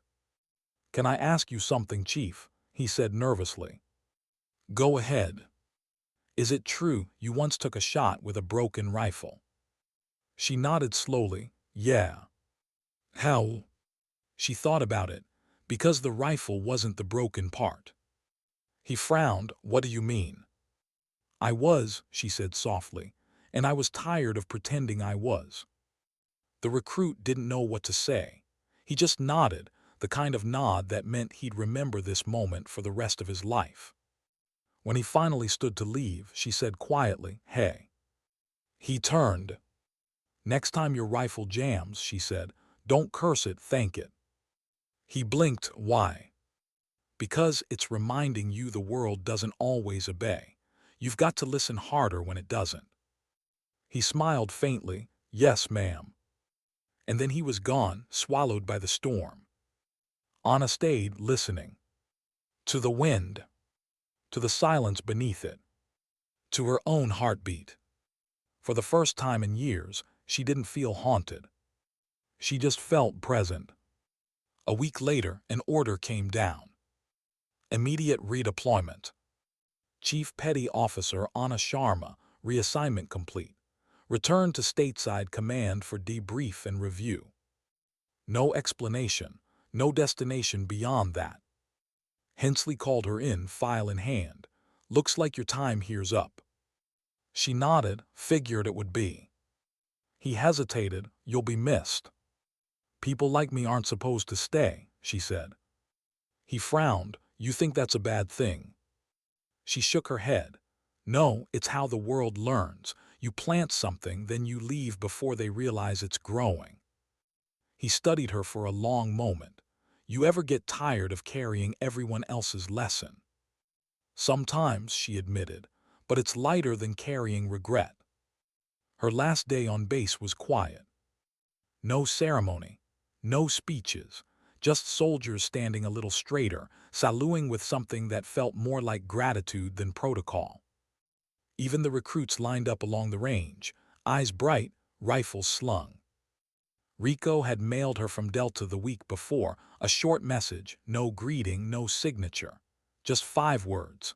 "Can I ask you something, Chief?" he said nervously. "Go ahead." "Is it true you once took a shot with a broken rifle?" She nodded slowly. "Yeah." "How?" She thought about it. "Because the rifle wasn't the broken part." He frowned. "What do you mean?" "I was," she said softly, "and I was tired of pretending I was." The recruit didn't know what to say. He just nodded, the kind of nod that meant he'd remember this moment for the rest of his life. When he finally stood to leave, she said quietly, "Hey." He turned. "Next time your rifle jams," she said, "don't curse it, thank it." He blinked. Why? Because it's reminding you the world doesn't always obey. You've got to listen harder when it doesn't. He smiled faintly. Yes, ma'am. And then he was gone, swallowed by the storm. Anna stayed, listening. To the wind. To the silence beneath it. To her own heartbeat. For the first time in years, she didn't feel haunted. She just felt present. A week later, an order came down. Immediate redeployment. Chief Petty Officer Anna Sharma, reassignment complete. Returned to stateside command for debrief and review. No explanation, no destination beyond that. Hensley called her in, file in hand. Looks like your time here's up. She nodded, figured it would be. He hesitated. You'll be missed. People like me aren't supposed to stay, she said. He frowned. You think that's a bad thing? She shook her head. No, it's how the world learns. You plant something, then you leave before they realize it's growing. He studied her for a long moment. You ever get tired of carrying everyone else's lesson? Sometimes, she admitted, but it's lighter than carrying regret. Her last day on base was quiet. No ceremony, no speeches, just soldiers standing a little straighter, saluting with something that felt more like gratitude than protocol. Even the recruits lined up along the range, eyes bright, rifles slung. Rico had mailed her from Delta the week before, a short message, no greeting, no signature, just 5 words.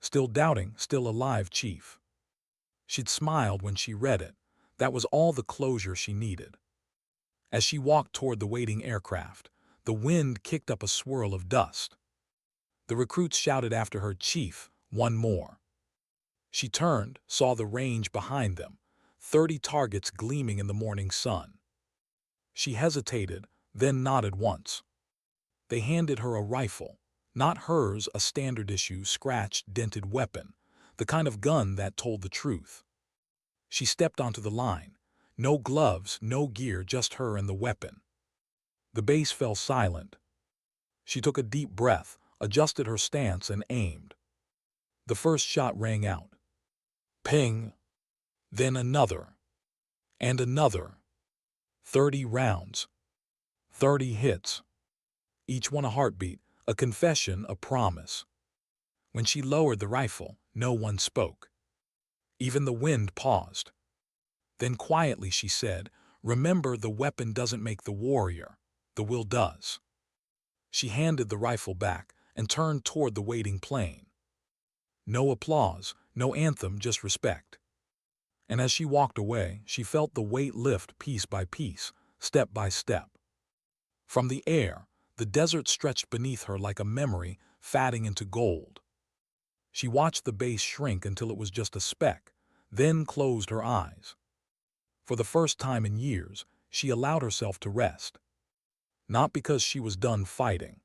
Still doubting, still alive, Chief. She'd smiled when she read it. That was all the closure she needed. As she walked toward the waiting aircraft, the wind kicked up a swirl of dust. The recruits shouted after her, Chief, one more. She turned, saw the range behind them, 30 targets gleaming in the morning sun. She hesitated, then nodded once. They handed her a rifle, not hers, a standard-issue, scratched, dented weapon, the kind of gun that told the truth. She stepped onto the line. No gloves, no gear, just her and the weapon. The base fell silent. She took a deep breath, adjusted her stance, and aimed. The first shot rang out. Ping! Then another. And another. 30 rounds. 30 hits. Each one a heartbeat, a confession, a promise. When she lowered the rifle, no one spoke. Even the wind paused. Then quietly she said, Remember, the weapon doesn't make the warrior. The will does. She handed the rifle back and turned toward the waiting plane. No applause, no anthem, just respect. And as she walked away, she felt the weight lift piece by piece, step by step. From the air, the desert stretched beneath her like a memory fatting into gold. She watched the base shrink until it was just a speck, then closed her eyes. For the first time in years, she allowed herself to rest. Not because she was done fighting,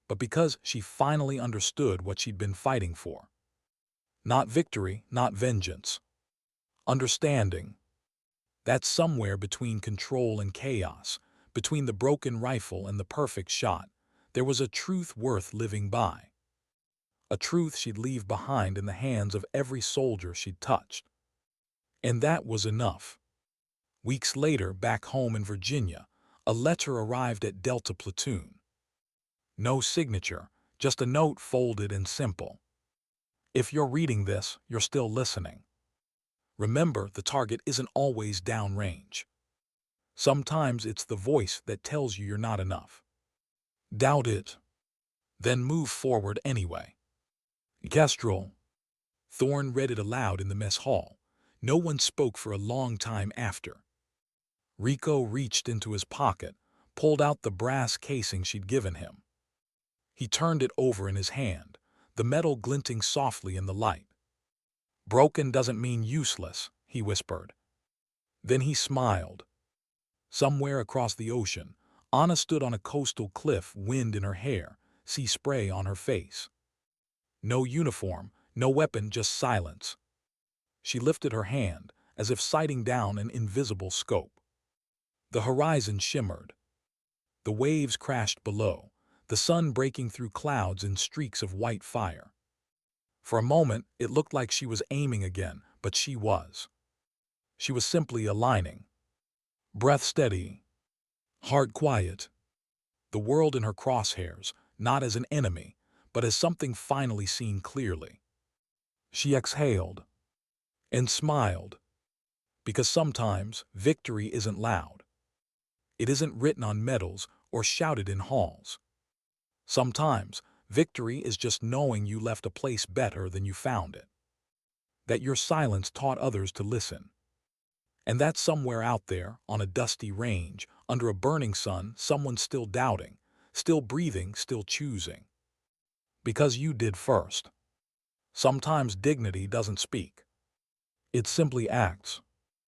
but because she finally understood what she'd been fighting for. Not victory, not vengeance. Understanding. That's somewhere between control and chaos, between the broken rifle and the perfect shot. There was a truth worth living by. A truth she'd leave behind in the hands of every soldier she'd touched. And that was enough. Weeks later, back home in Virginia, a letter arrived at Delta Platoon. No signature, just a note folded and simple. If you're reading this, you're still listening. Remember, the target isn't always downrange. Sometimes it's the voice that tells you you're not enough. Doubt it. Then move forward anyway. Kestrel. Thorne read it aloud in the mess hall. No one spoke for a long time after. Rico reached into his pocket, pulled out the brass casing she'd given him. He turned it over in his hand, the metal glinting softly in the light. Broken doesn't mean useless, he whispered. Then he smiled. Somewhere across the ocean, Anna stood on a coastal cliff, wind in her hair, sea spray on her face. No uniform, no weapon, just silence. She lifted her hand, as if sighting down an invisible scope. The horizon shimmered. The waves crashed below, the sun breaking through clouds in streaks of white fire. For a moment, it looked like she was aiming again, but she was. She was simply aligning. Breath steady, heart quiet. The world in her crosshairs, not as an enemy, but as something finally seen clearly. She exhaled and smiled, because sometimes victory isn't loud. It isn't written on medals or shouted in halls. Sometimes victory is just knowing you left a place better than you found it, that your silence taught others to listen. And that somewhere out there, on a dusty range, under a burning sun, someone's still doubting, still breathing, still choosing. Because you did first. Sometimes dignity doesn't speak. It simply acts.